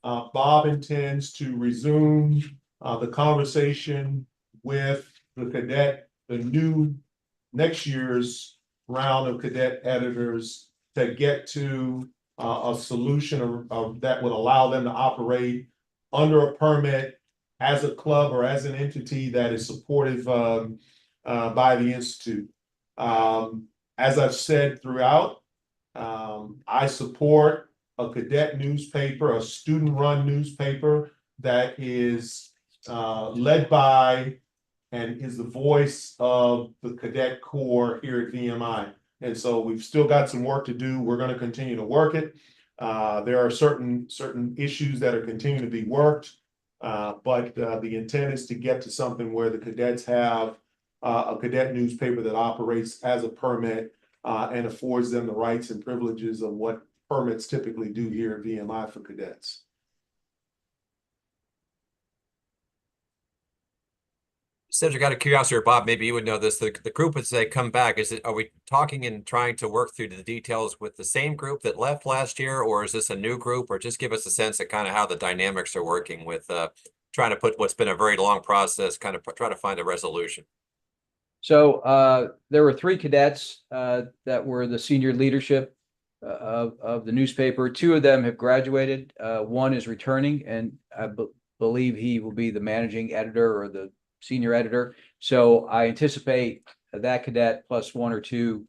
Bob intends to resume the conversation with the cadet, the new next year's round of cadet editors, to get to a solution that would allow them to operate under a permit as a club or as an entity that is supportive by the Institute. As I've said throughout, I support a cadet newspaper, a student-run newspaper that is led by and is the voice of the cadet corps here at VMI. And so we've still got some work to do. We're going to continue to work it. There are certain issues that are continuing to be worked, but the intent is to get to something where the cadets have a cadet newspaper that operates as a permit and affords them the rights and privileges of what permits typically do here at VMI for cadets. Cedric, out of curiosity, or Bob, maybe you would know this. The group, as they come back, are we talking and trying to work through the details with the same group that left last year, or is this a new group? Or just give us a sense of kind of how the dynamics are working with trying to put what's been a very long process, kind of try to find a resolution. So there were 3 cadets that were the senior leadership of the newspaper. 2 of them have graduated. 1 is returning, and I believe he will be the managing editor or the senior editor. So I anticipate that cadet plus one or two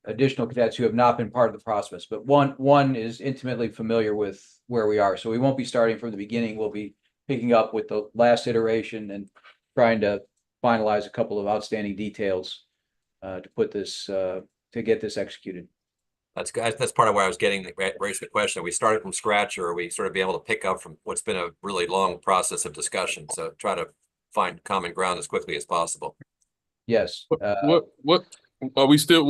additional cadets who have not been part of the process, but one is intimately familiar with where we are. So we won't be starting from the beginning. We'll be picking up with the last iteration and trying to finalize a couple of outstanding details to put this to get this executed. That's good. That's part of where I was getting raised the question. Are we started from scratch, or are we sort of be able to pick up from what's been a really long process of discussion? So try to find common ground as quickly as possible. Yes. What are we still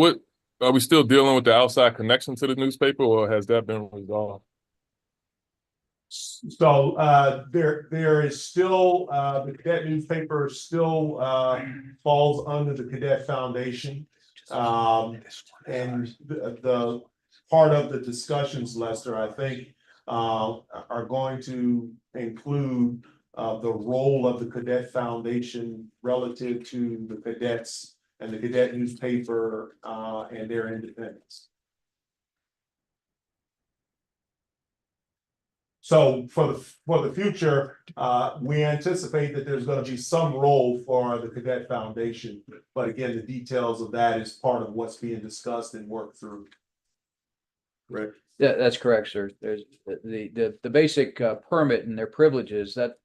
dealing with the outside connection to the newspaper, or has that been resolved? So there is still the Cadet newspaper still falls under the Cadet Foundation. And the part of the discussions, Lester, I think are going to include the role of the Cadet Foundation relative to the cadets and the Cadet newspaper and their independence. So for the future, we anticipate that there's going to be some role for the Cadet Foundation, but again, the details of that is part of what's being discussed and worked through. Rick? Yeah, that's correct, sir. There's the basic permit and their privileges that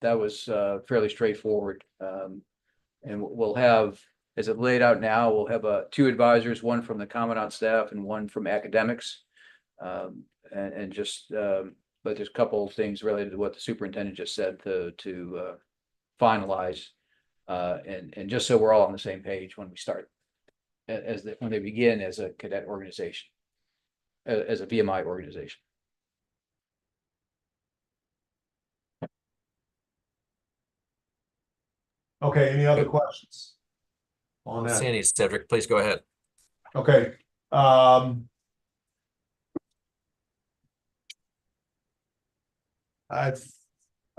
was fairly straightforward. And we'll have, as it laid out now, we'll have two advisors, one from the commandant staff and one from academics. And just but there's a couple of things related to what the superintendent just said to finalize and just so we're all on the same page when we start when they begin as a cadet organization, as a VMI organization. Okay, any other questions on that? Sandy, Cedric, please go ahead. Okay. I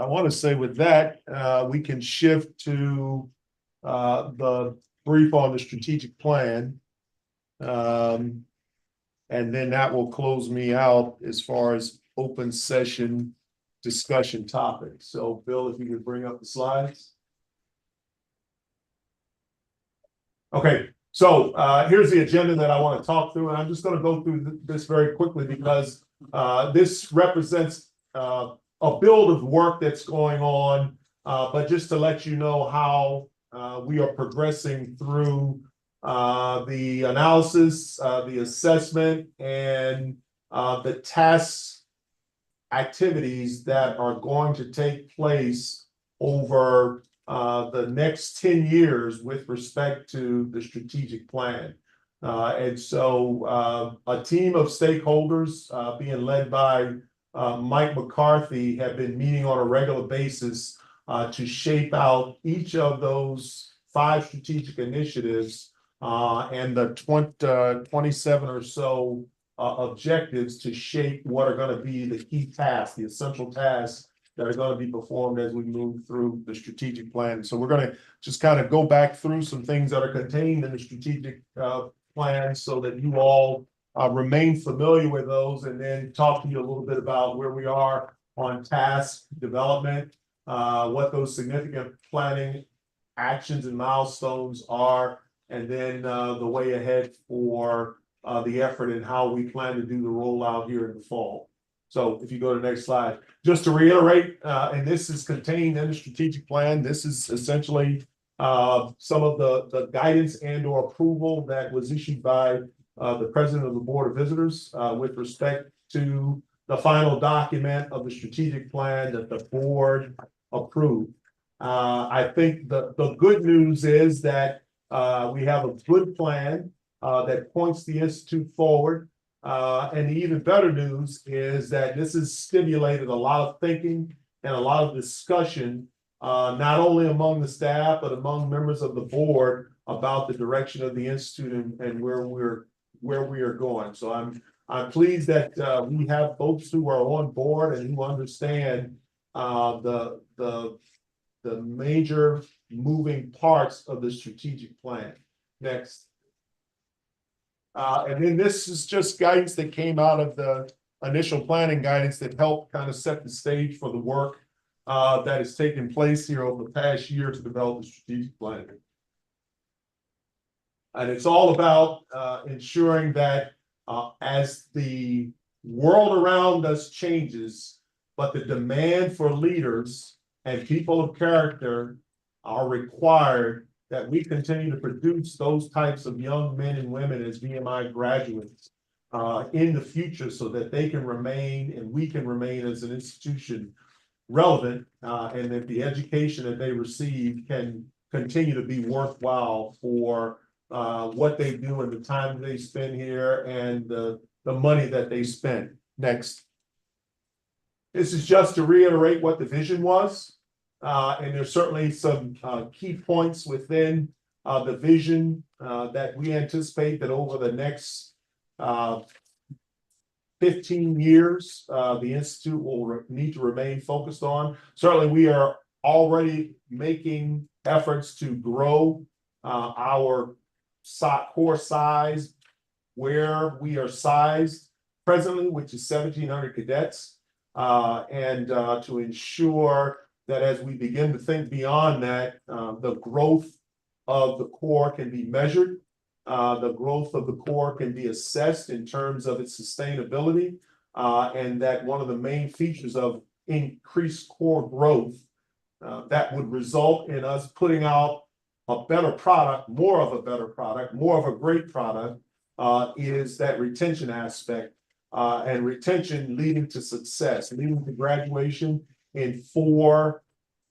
want to say with that, we can shift to the brief on the strategic plan. And then that will close me out as far as open session discussion topics. So Bill, if you could bring up the slides. Okay, so here's the agenda that I want to talk through, and I'm just going to go through this very quickly because this represents a build of work that's going on, but just to let you know how we are progressing through the analysis, the assessment, and the task activities that are going to take place over the next 10 years with respect to the strategic plan. And so a team of stakeholders being led by Mike McCarthy have been meeting on a regular basis to shape out each of those 5 strategic initiatives and the 27 or so objectives to shape what are going to be the key tasks, the essential tasks that are going to be performed as we move through the strategic plan. So we're going to just kind of go back through some things that are contained in the strategic plan so that you all remain familiar with those, and then talk to you a little bit about where we are on task development, what those significant planning actions and milestones are, and then the way ahead for the effort and how we plan to do the rollout here in the fall. So if you go to the next slide, just to reiterate, and this is contained in the strategic plan, this is essentially some of the guidance and or approval that was issued by the president of the Board of Visitors with respect to the final document of the strategic plan that the board approved. I think the good news is that we have a good plan that points the Institute forward. And the even better news is that this has stimulated a lot of thinking and a lot of discussion, not only among the staff, but among members of the board about the direction of the Institute and where we are going. So I'm pleased that we have folks who are on board and who understand the major moving parts of the strategic plan. Next. And then this is just guidance that came out of the initial planning guidance that helped kind of set the stage for the work that has taken place here over the past year to develop the strategic plan. And it's all about ensuring that as the world around us changes, but the demand for leaders and people of character are required, that we continue to produce those types of young men and women as VMI graduates in the future, so that they can remain and we can remain as an institution relevant, and that the education that they receive can continue to be worthwhile for what they do and the time they spend here and the money that they spend. Next. This is just to reiterate what the vision was. And there's certainly some key points within the vision that we anticipate that over the next 15 years, the Institute will need to remain focused on. Certainly, we are already making efforts to grow our core size where we are sized presently, which is 1,700 cadets, and to ensure that as we begin to think beyond that, the growth of the Corps can be measured. The growth of the Corps can be assessed in terms of its sustainability, and that one of the main features of increased Corps growth that would result in us putting out a better product, more of a better product, more of a great product, is that retention aspect, and retention leading to success, leading to graduation in 4,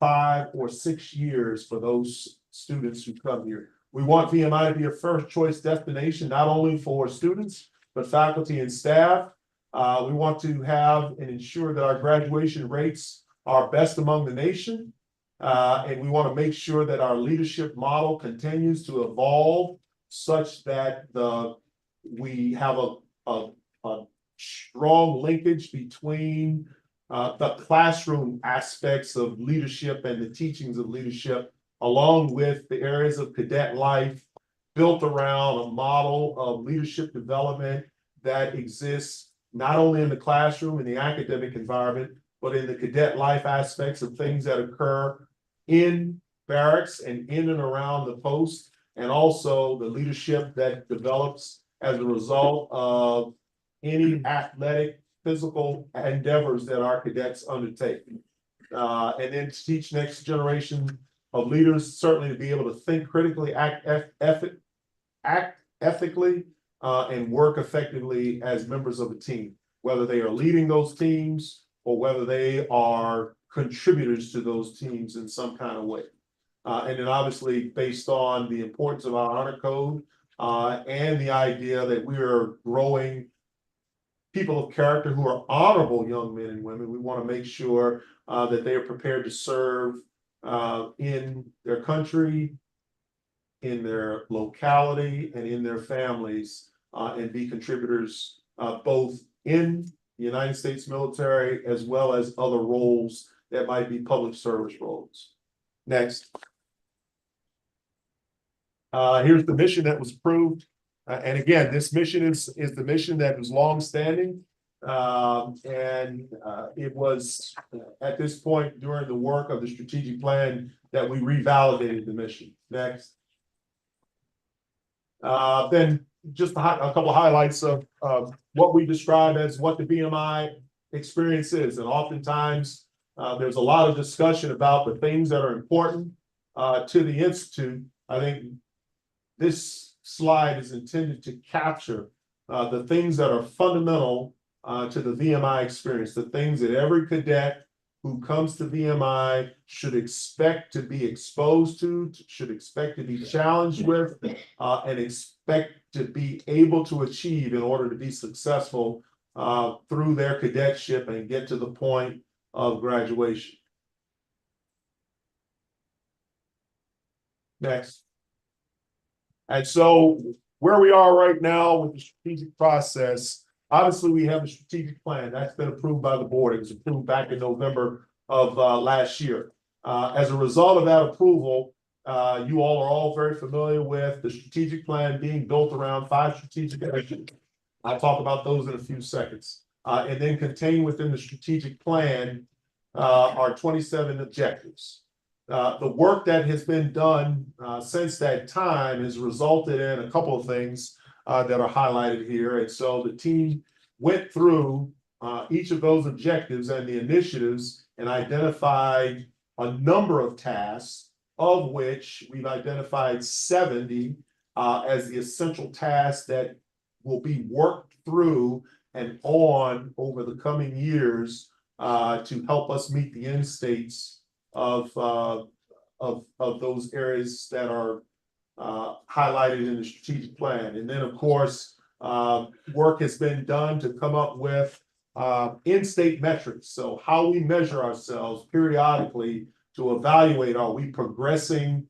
5, or 6 years for those students who come here. We want VMI to be a first choice destination, not only for students, but faculty and staff. We want to have and ensure that our graduation rates are best among the nation. And we want to make sure that our leadership model continues to evolve such that we have a strong linkage between the classroom aspects of leadership and the teachings of leadership, along with the areas of cadet life built around a model of leadership development that exists not only in the classroom, in the academic environment, but in the cadet life aspects of things that occur in barracks and in and around the post, and also the leadership that develops as a result of any athletic, physical endeavors that our cadets undertake. And then to teach next generation of leaders, certainly to be able to think critically, act ethically, and work effectively as members of a team, whether they are leading those teams or whether they are contributors to those teams in some kind of way. And then obviously based on the importance of our honor code and the idea that we are growing people of character who are honorable young men and women, we want to make sure that they are prepared to serve in their country, in their locality, and in their families, and be contributors both in the United States military as well as other roles that might be public service roles. Next. Here's the mission that was approved. And again, this mission is the mission that was longstanding. And it was at this point during the work of the strategic plan that we revalidated the mission. Next. Then just a couple of highlights of what we describe as what the VMI experience is. And oftentimes there's a lot of discussion about the things that are important to the Institute. I think this slide is intended to capture the things that are fundamental to the VMI experience, the things that every cadet who comes to VMI should expect to be exposed to, should expect to be challenged with, and expect to be able to achieve in order to be successful through their cadetship and get to the point of graduation. Next. And so where we are right now with the strategic process, obviously we have a strategic plan that's been approved by the board. It was approved back in November of last year. As a result of that approval, you all are all very familiar with the strategic plan being built around 5 strategic initiatives. I'll talk about those in a few seconds. And then contained within the strategic plan are 27 objectives. The work that has been done since that time has resulted in a couple of things that are highlighted here. And so the team went through each of those objectives and the initiatives and identified a number of tasks, of which we've identified 70 as the essential tasks that will be worked through and on over the coming years to help us meet the end states of those areas that are highlighted in the strategic plan. And then, of course, work has been done to come up with in-state metrics. So how we measure ourselves periodically to evaluate, are we progressing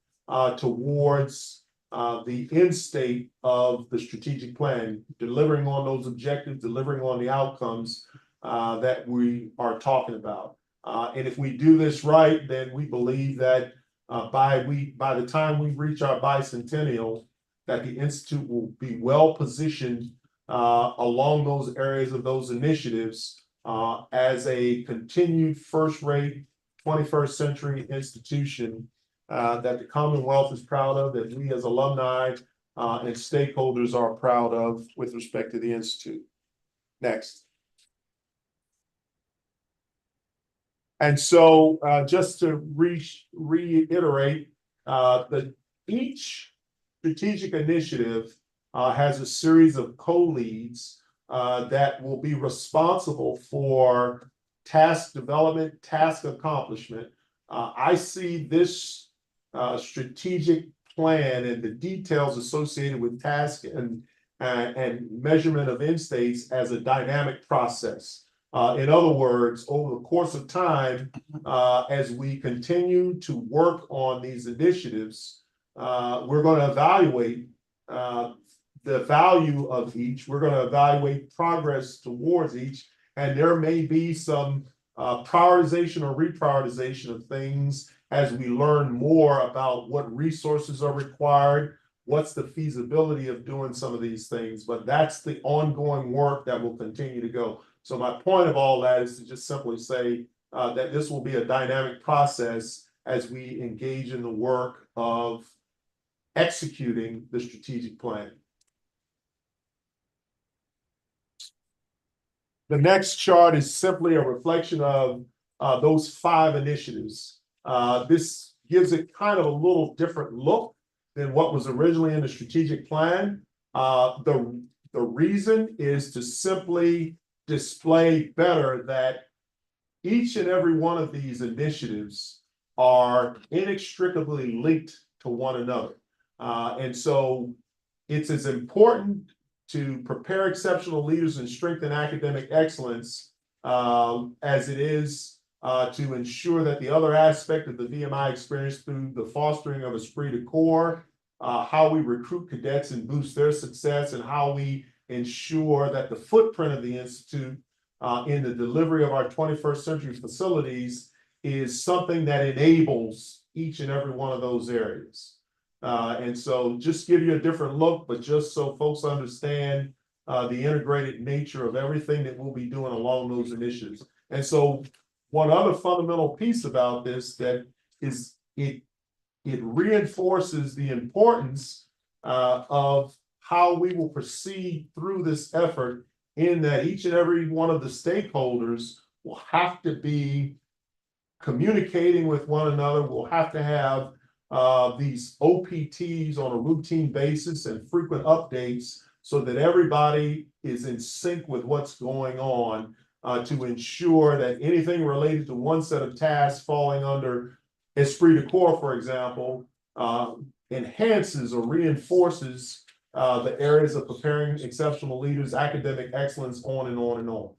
towards the end state of the strategic plan, delivering on those objectives, delivering on the outcomes that we are talking about. And if we do this right, then we believe that by the time we reach our bicentennial, that the Institute will be well positioned along those areas of those initiatives as a continued first-rate 21st century institution that the Commonwealth is proud of, that we as alumni and stakeholders are proud of with respect to the Institute. Next. And so just to reiterate, that each strategic initiative has a series of co-leads that will be responsible for task development, task accomplishment. I see this strategic plan and the details associated with task and measurement of end states as a dynamic process. In other words, over the course of time, as we continue to work on these initiatives, we're going to evaluate the value of each. We're going to evaluate progress towards each, and there may be some prioritization or reprioritization of things as we learn more about what resources are required, what's the feasibility of doing some of these things. But that's the ongoing work that will continue to go. So my point of all that is to just simply say that this will be a dynamic process as we engage in the work of executing the strategic plan. The next chart is simply a reflection of those 5 initiatives. This gives it kind of a little different look than what was originally in the strategic plan. The reason is to simply display better that each and every one of these initiatives are inextricably linked to one another. And so it's as important to prepare exceptional leaders and strengthen academic excellence as it is to ensure that the other aspect of the VMI experience through the fostering of esprit de corps, how we recruit cadets and boost their success, and how we ensure that the footprint of the Institute in the delivery of our 21st century facilities is something that enables each and every one of those areas. And so just give you a different look, but just so folks understand the integrated nature of everything that we'll be doing along those initiatives. And so one other fundamental piece about this that is it reinforces the importance of how we will proceed through this effort, in that each and every one of the stakeholders will have to be communicating with one another. We'll have to have these OPTs on a routine basis and frequent updates so that everybody is in sync with what's going on to ensure that anything related to one set of tasks falling under esprit de corps, for example, enhances or reinforces the areas of preparing exceptional leaders, academic excellence, on and on and on.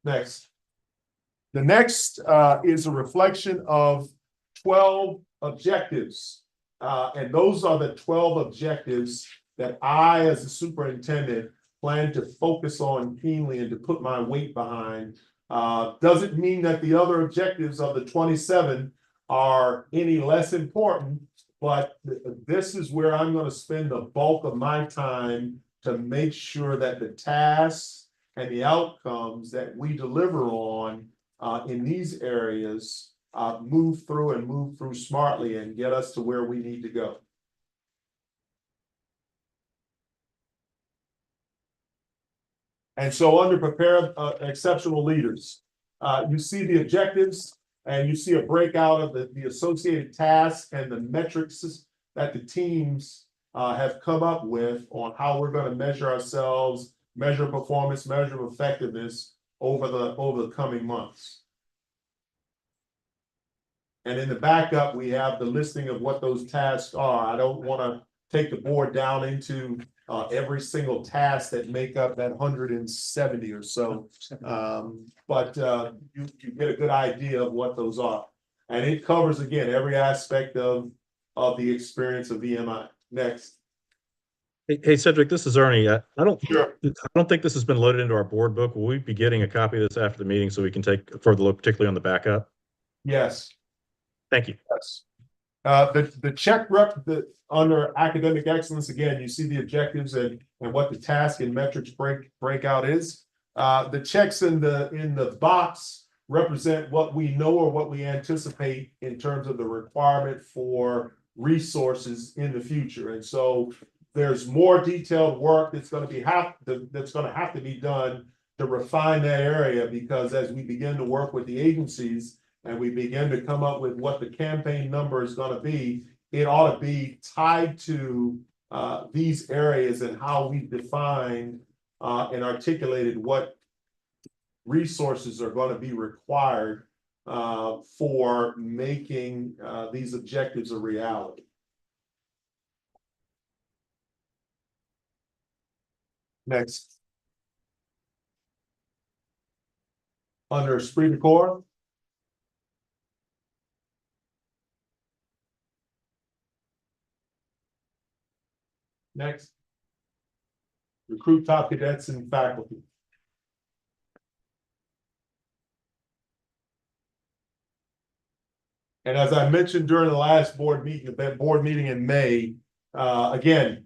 Next. The next is a reflection of 12 objectives. And those are the 12 objectives that I, as a superintendent, plan to focus on keenly and to put my weight behind. Doesn't mean that the other objectives of the 27 are any less important, but this is where I'm going to spend the bulk of my time to make sure that the tasks and the outcomes that we deliver on in these areas move through smartly and get us to where we need to go. And so under prepare exceptional leaders, you see the objectives and you see a breakout of the associated tasks and the metrics that the teams have come up with on how we're going to measure ourselves, measure performance, measure effectiveness over the coming months. And in the backup, we have the listing of what those tasks are. I don't want to take the board down into every single task that make up that 170 or so. But you get a good idea of what those are. And it covers, again, every aspect of the experience of VMI. Next. Hey, Cedric, this is Ernie. I don't think this has been loaded into our board book. Will we be getting a copy of this after the meeting so we can take a further look, particularly on the backup? Yes. Thank you. Yes. The check under academic excellence, again, you see the objectives and what the task and metrics breakout is. The checks in the box represent what we know or what we anticipate in terms of the requirement for resources in the future. And so there's more detailed work that's going to have to be done to refine that area, because as we begin to work with the agencies and we begin to come up with what the campaign number is going to be, it ought to be tied to these areas and how we defined and articulated what resources are going to be required for making these objectives a reality. Next. Under esprit de corps. Next. Recruit top cadets and faculty. And as I mentioned during the last board meeting in May, again,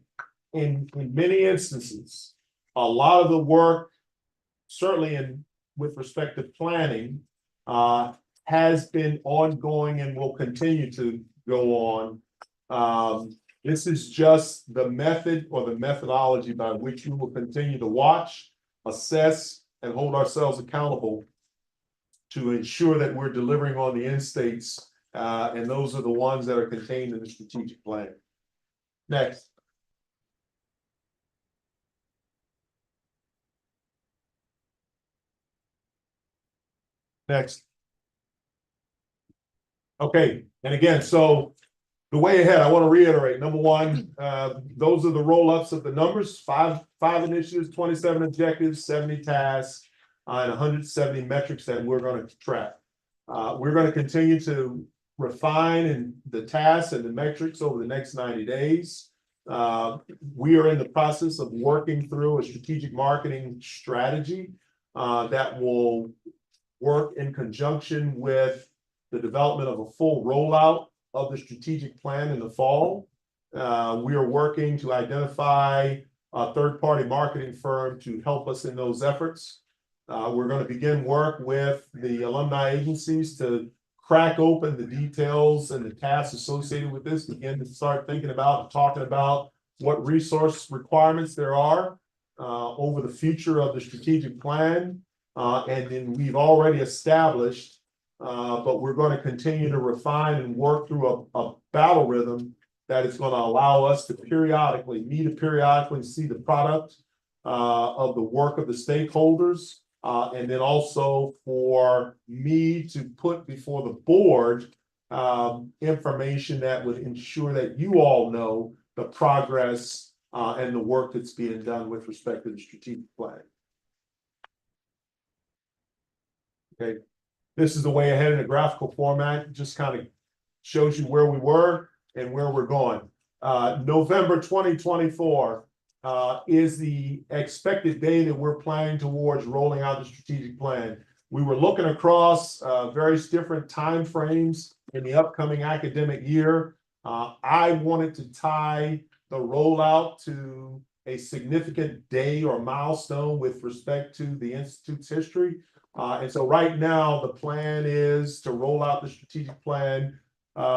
in many instances, a lot of the work, certainly with respect to planning, has been ongoing and will continue to go on. This is just the method or the methodology by which we will continue to watch, assess, and hold ourselves accountable to ensure that we're delivering on the end states, and those are the ones that are contained in the strategic plan. Next. Next. Okay, and again, so the way ahead, I want to reiterate, number one, those are the roll-ups of the numbers, five initiatives, 27 objectives, 70 tasks, and 170 metrics that we're going to track. We're going to continue to refine the tasks and the metrics over the next 90 days. We are in the process of working through a strategic marketing strategy that will work in conjunction with the development of a full rollout of the strategic plan in the fall. We are working to identify a third-party marketing firm to help us in those efforts. We're going to begin work with the alumni agencies to crack open the details and the tasks associated with this, begin to start thinking about and talking about what resource requirements there are over the future of the strategic plan. And then we've already established, but we're going to continue to refine and work through a battle rhythm that is going to allow us to periodically see the product of the work of the stakeholders, and then also for me to put before the board information that would ensure that you all know the progress and the work that's being done with respect to the strategic plan. Okay, this is the way ahead in a graphical format. It just kind of shows you where we were and where we're going. November 2024 is the expected day that we're planning towards rolling out the strategic plan. We were looking across various different timeframes in the upcoming academic year. I wanted to tie the rollout to a significant day or milestone with respect to the Institute's history. And so right now, the plan is to roll out the strategic plan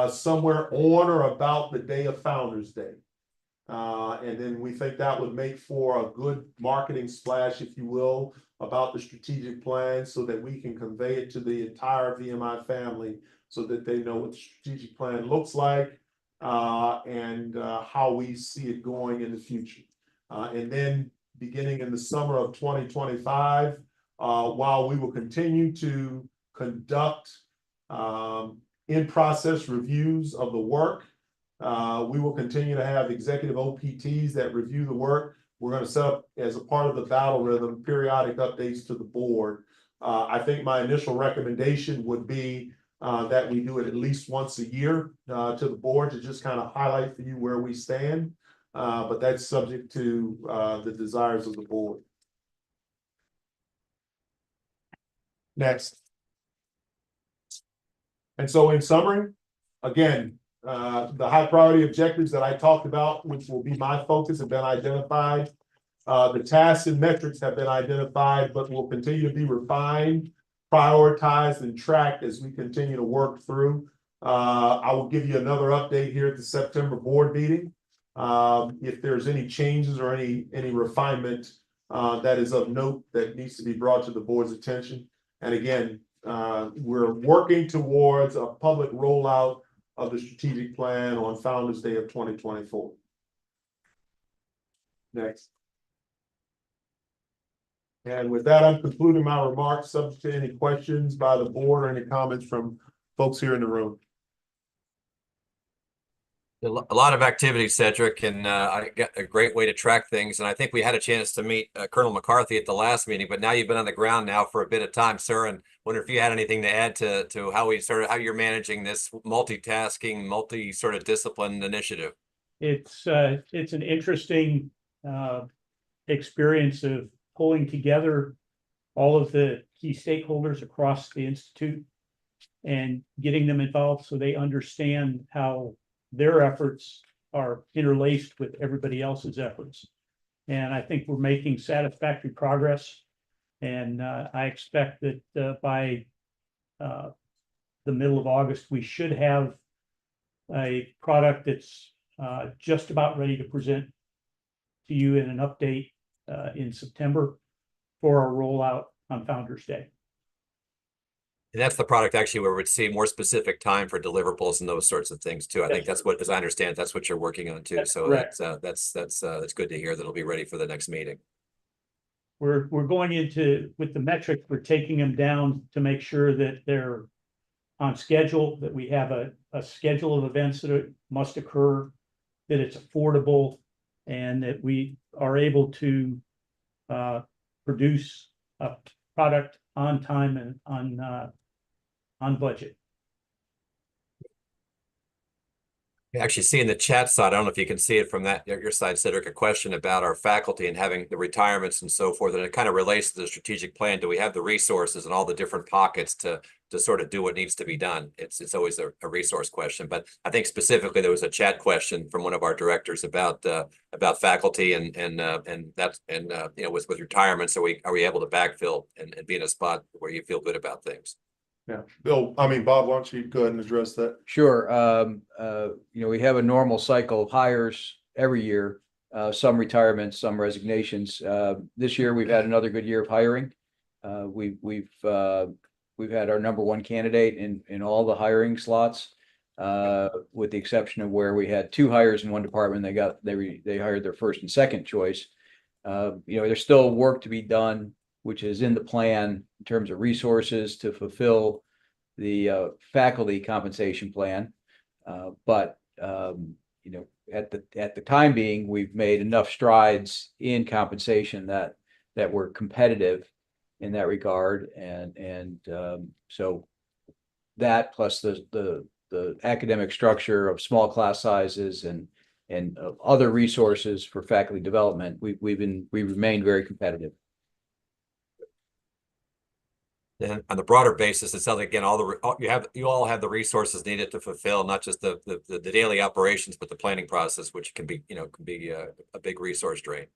somewhere on or about the day of Founder's Day. And then we think that would make for a good marketing splash, if you will, about the strategic plan so that we can convey it to the entire VMI family so that they know what the strategic plan looks like and how we see it going in the future. And then beginning in the summer of 2025, while we will continue to conduct in-process reviews of the work, we will continue to have executive OPTs that review the work. We're going to set up, as a part of the battle rhythm, periodic updates to the board. I think my initial recommendation would be that we do it at least once a year to the board to just kind of highlight for you where we stand. But that's subject to the desires of the board. Next. And so in summary, again, the high priority objectives that I talked about, which will be my focus, have been identified. The tasks and metrics have been identified, but will continue to be refined, prioritized, and tracked as we continue to work through. I will give you another update here at the September board meeting. If there's any changes or any refinement that is of note that needs to be brought to the board's attention. And again, we're working towards a public rollout of the strategic plan on Founder's Day of 2024. Next. And with that, I'm concluding my remarks, subject to any questions by the board or any comments from folks here in the room. A lot of activity, Cedric, and I got a great way to track things. And I think we had a chance to meet Colonel McCarthy at the last meeting, but now you've been on the ground now for a bit of time, sir. And wonder if you had anything to add to how how you're managing this multitasking, sort of discipline initiative. It's an interesting experience of pulling together all of the key stakeholders across the Institute and getting them involved so they understand how their efforts are interlaced with everybody else's efforts. And I think we're making satisfactory progress. And I expect that by the middle of August, we should have a product that's just about ready to present to you in an update in September for our rollout on Founder's Day. And that's the product actually where we'd see more specific time for deliverables and those sorts of things too. I think that's what, as I understand, that's what you're working on too. That's so correct. That's good to hear that it'll be ready for the next meeting. We're going into with the metrics, we're taking them down to make sure that they're on schedule, that we have a schedule of events that must occur, that it's affordable, and that we are able to produce a product on time and on budget. Actually, see in the chat side, I don't know if you can see it from your side, Cedric, a question about our faculty and having the retirements and so forth, and it kind of relates to the strategic plan. Do we have the resources and all the different pockets to sort of do what needs to be done? It's always a resource question, but I think specifically there was a chat question from one of our directors about faculty and you know, with retirements, are we able to backfill and be in a spot where you feel good about things? Yeah, Bill, I mean, Bob, why don't you go ahead and address that? Sure. You know, we have a normal cycle of hires every year, some retirements, some resignations. This year, we've had another good year of hiring. We've had our number one candidate in all the hiring slots, with the exception of where we had two hires in one department. They hired their first and second choice. You know, there's still work to be done, which is in the plan in terms of resources to fulfill the faculty compensation plan. But you know, at the time being, we've made enough strides in compensation that we're competitive in that regard. And so that plus the academic structure of small class sizes and other resources for faculty development, we remain very competitive. And on the broader basis, it sounds like, again, you all have the resources needed to fulfill not just the daily operations, but the planning process, which can be a big resource drain.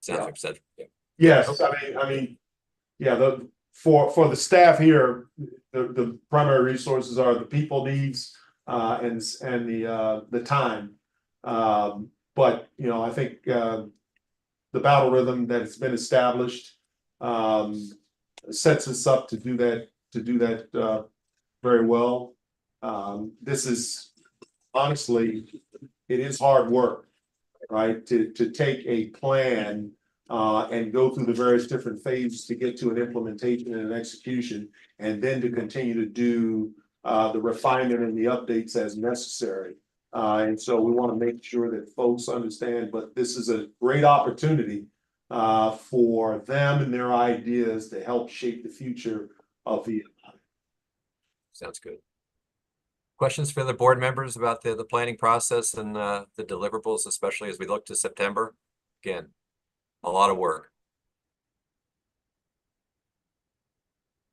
Sounds like said. Yeah. Yes, I mean, yeah, for the staff here, the primary resources are the people needs, and the time. But, you know, I think, the battle rhythm that has been established, sets us up to do that very well. This is honestly, it is hard work, right? To take a plan and go through the various different phases to get to an implementation and an execution, and then to continue to do the refinement and the updates as necessary. And so we want to make sure that folks understand, but this is a great opportunity for them and their ideas to help shape the future of the. Sounds good. Questions for the board members about the planning process and the deliverables, especially as we look to September? Again, a lot of work.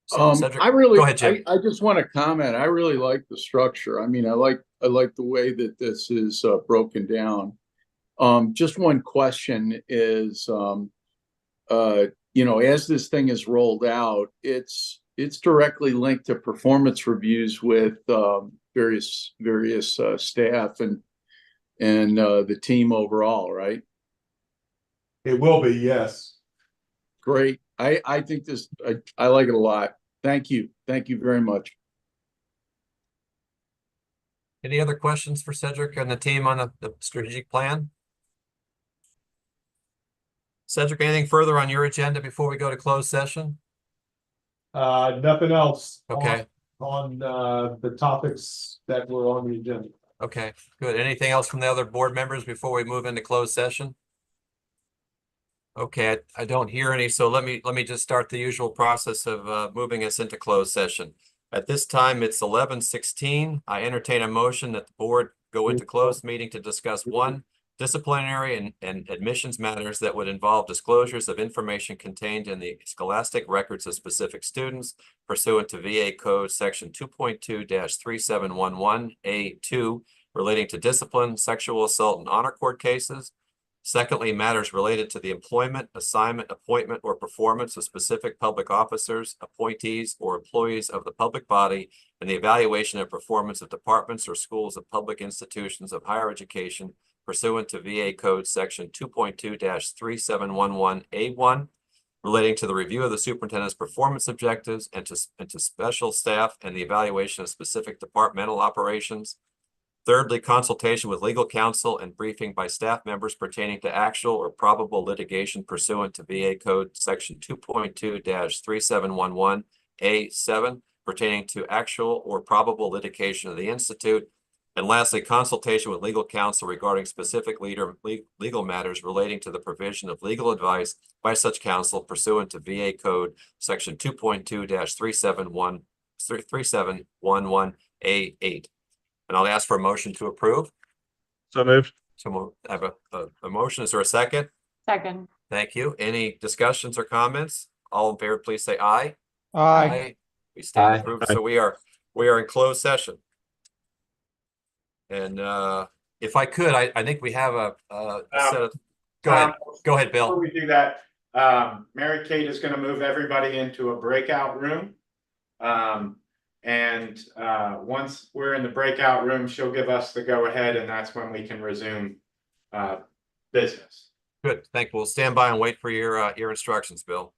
Cedric, I really, go ahead, Jim. I just want to comment. I really like the structure. I mean, I like the way that this is broken down. Just one question is, you know, as this thing is rolled out, it's directly linked to performance reviews with various staff and the team overall, right? It will be, yes. Great. I think this, I like it a lot. Thank you. Thank you very much. Any other questions for Cedric and the team on the strategic plan? Cedric, anything further on your agenda before we go to closed session? Nothing else. Okay. On the topics that were on the agenda. Okay, good. Anything else from the other board members before we move into closed session? Okay, I don't hear any, so let me just start the usual process of moving us into closed session. At this time, it's 11:16. I entertain a motion that the board go into closed meeting to discuss one, disciplinary and admissions matters that would involve disclosures of information contained in the scholastic records of specific students pursuant to VA Code Section 2.2-3711A2 relating to discipline, sexual assault, and honor court cases. Secondly, matters related to the employment, assignment, appointment, or performance of specific public officers, appointees, or employees of the public body, and the evaluation and performance of departments or schools of public institutions of higher education pursuant to VA Code Section 2.2-3711A1, relating to the review of the superintendent's performance objectives and to special staff and the evaluation of specific departmental operations. Thirdly, consultation with legal counsel and briefing by staff members pertaining to actual or probable litigation pursuant to VA Code Section 2.2-3711A7 pertaining to actual or probable litigation of the Institute. And lastly, consultation with legal counsel regarding specific legal matters relating to the provision of legal advice by such counsel pursuant to VA Code Section 2.2-3711A8. And I'll ask for a motion to approve. So moved. So I have a motion. Is there a second? Second. Thank you. Any discussions or comments? All in favor, please say aye. Aye. We stand Aye. approved. So we are in closed session. And if I could, I think we have a set of. Go ahead, Bill. Before we do that, Mary Kate is going to move everybody into a breakout room. And once we're in the breakout room, she'll give us the go ahead, and that's when we can resume business. Good. Thank you. We'll stand by and wait for your instructions, Bill.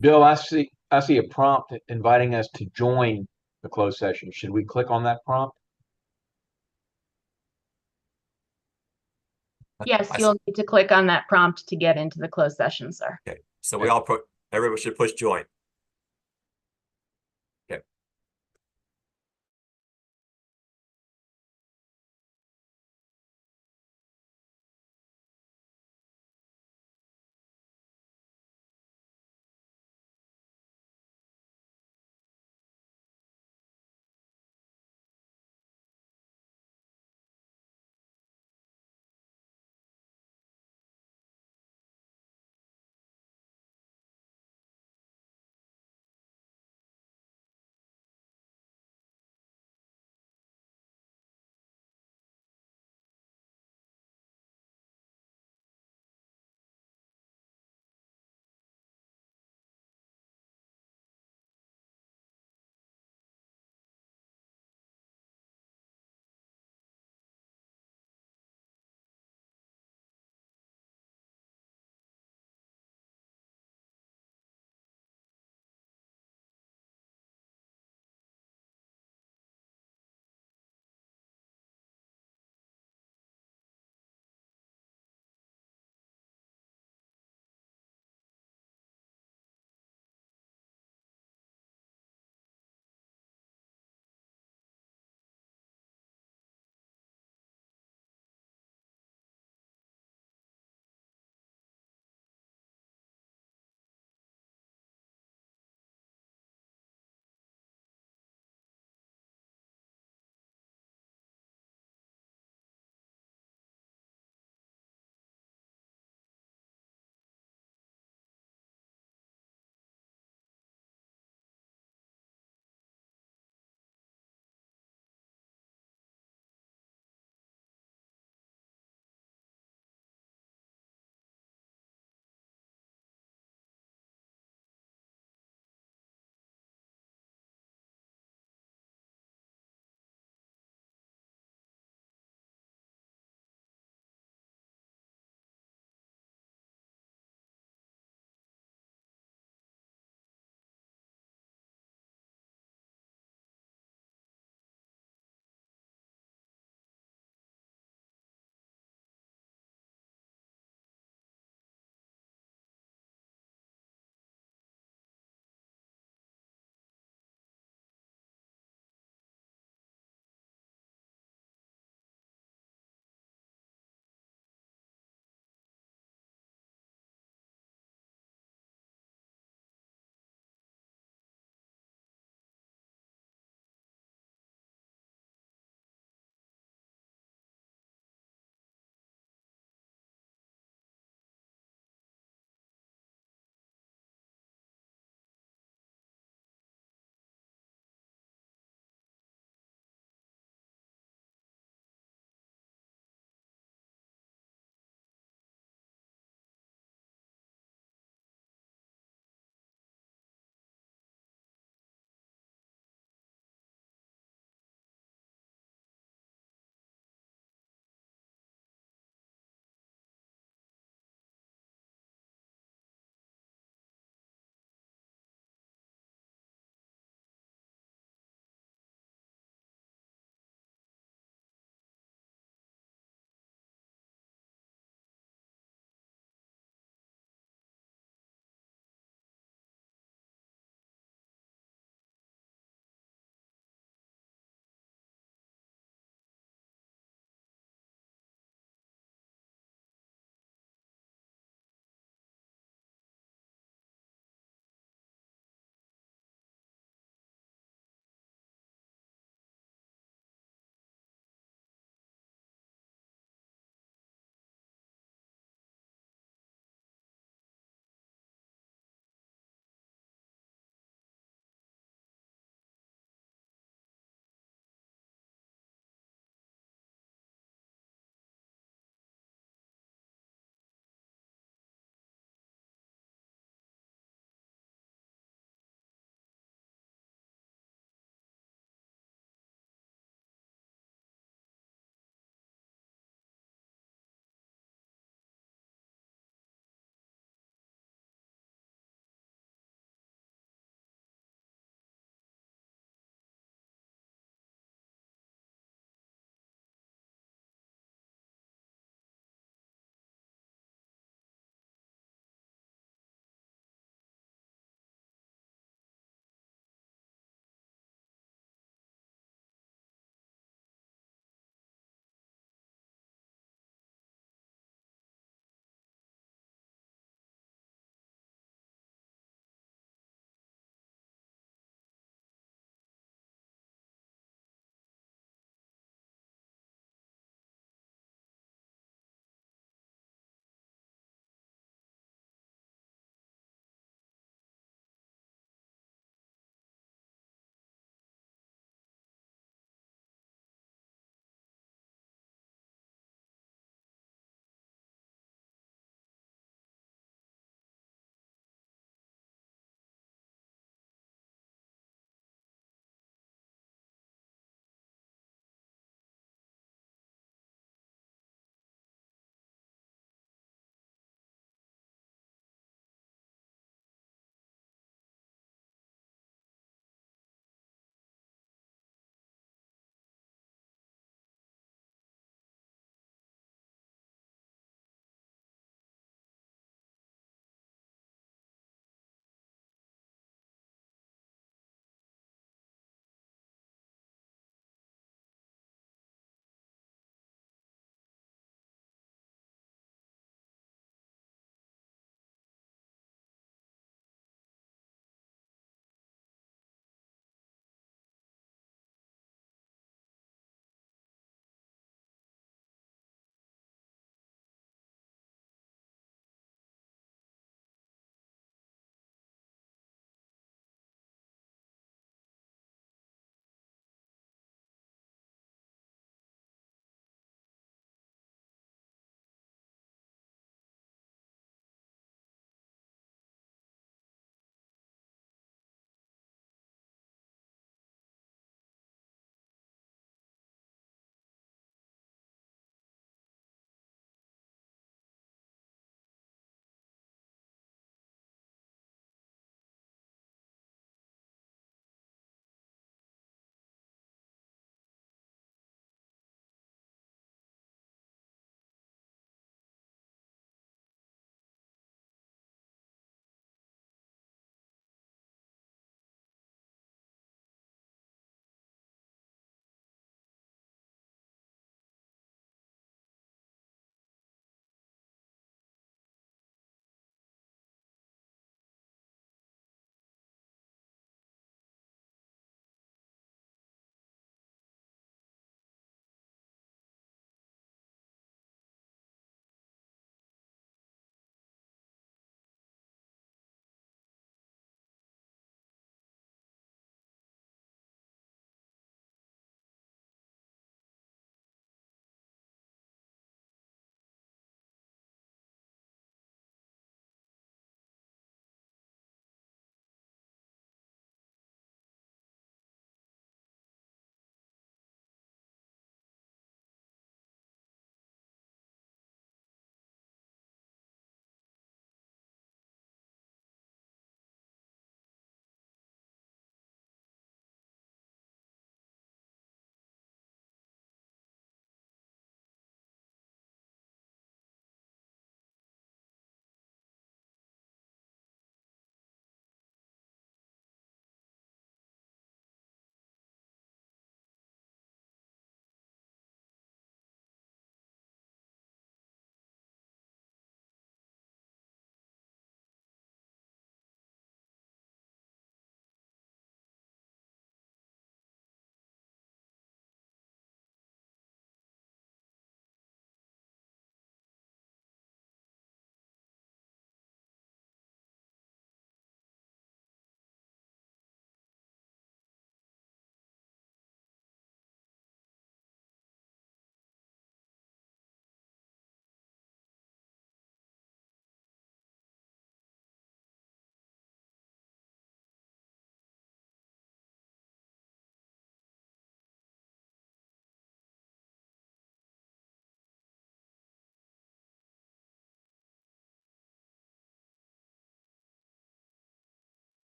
Bill, I see a prompt inviting us to join the closed session. Should we click on that prompt? Yes, you'll need to click on that prompt to get into the closed session, sir. Okay. So everyone should push join.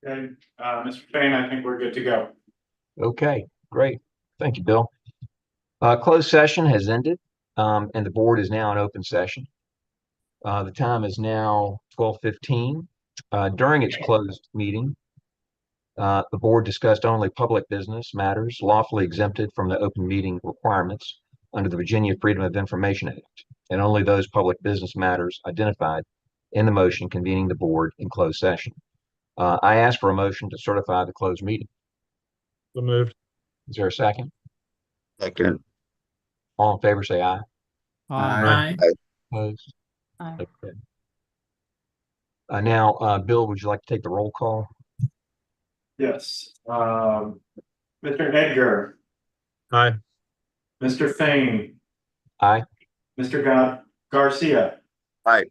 Okay, Mr. Fain, I think we're good to go. Okay, great. Thank you, Bill. Closed session has ended, and the board is now in open session. The time is now 12:15. During its closed meeting, the board discussed only public business matters lawfully exempted from the open meeting requirements under the Virginia Freedom of Information Act, and only those public business matters identified in the motion convening the board in closed session. I ask for a motion to certify the closed meeting. So moved. Is there a second? Second. All in favor, say aye. Aye. Opposed? Aye. Okay. Now, Bill, would you like to take the roll call? Yes. Mr. Edgar, Aye. Mr. Fain, Aye. Mr. Garcia. Aye.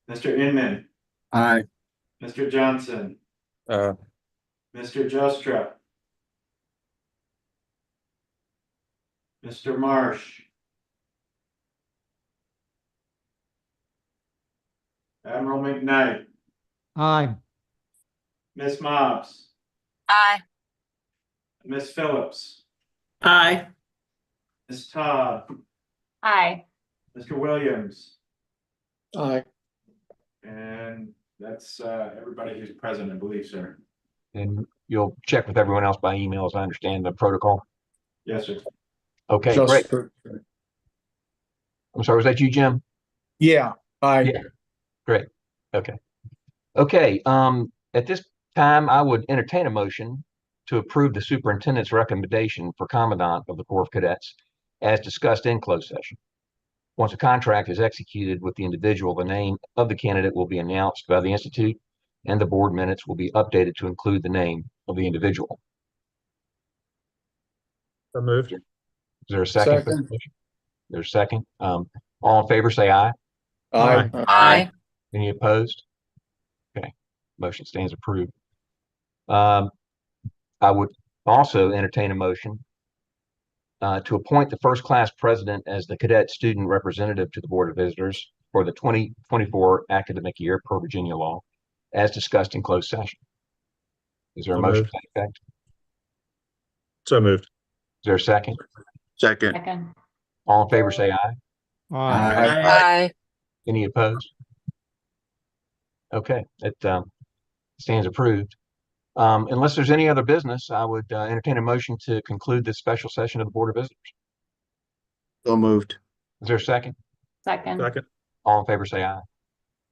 Mr. Inman, Aye. Mr. Johnson, Uh, Mr. Jostra, Mr. Marsh, Admiral McKnight, Aye. Miss Mobbs, Aye. Miss Phillips, Aye. Miss Todd, Aye. Mr. Williams, Aye. and that's everybody who's present, I believe, sir. And you'll check with everyone else by email, as I understand the protocol. Yes, sir. Okay, Just great. for- I'm sorry, was that you, Jim? Yeah, aye. Yeah. Great. Okay. Okay, at this time, I would entertain a motion to approve the superintendent's recommendation for commandant of the Corps of Cadets as discussed in closed session. Once a contract is executed with the individual, the name of the candidate will be announced by the Institute, and the board minutes will be updated to include the name of the individual. So moved. Is there a second? For the motion? There's a second. All in favor, say aye. Aye. Aye. Any opposed? Okay, motion stands approved. I would also entertain a motion to appoint the first class president as the cadet student representative to the Board of Visitors for the 2024 academic year per Virginia law, as discussed in closed session. Is there a So motion moved. to that effect? So moved. Is there a second? Second. Second. All in favor, say aye. Aye. Aye. Any opposed? Okay, it stands approved. Unless there's any other business, I would entertain a motion to conclude this special session of the Board of Visitors. So moved. Is there a second? Second. Second. All in favor, say aye.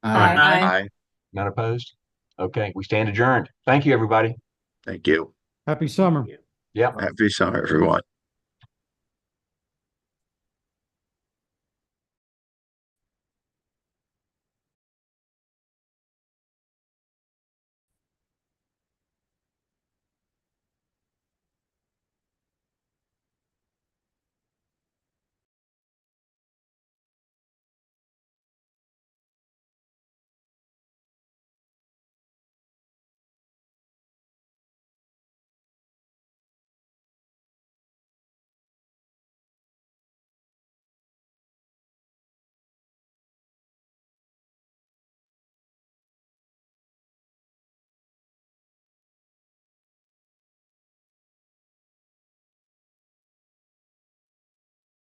Aye. Aye. None opposed? Okay, we stand adjourned. Thank you, everybody. Thank you. Happy summer. Yep. Happy summer, everyone.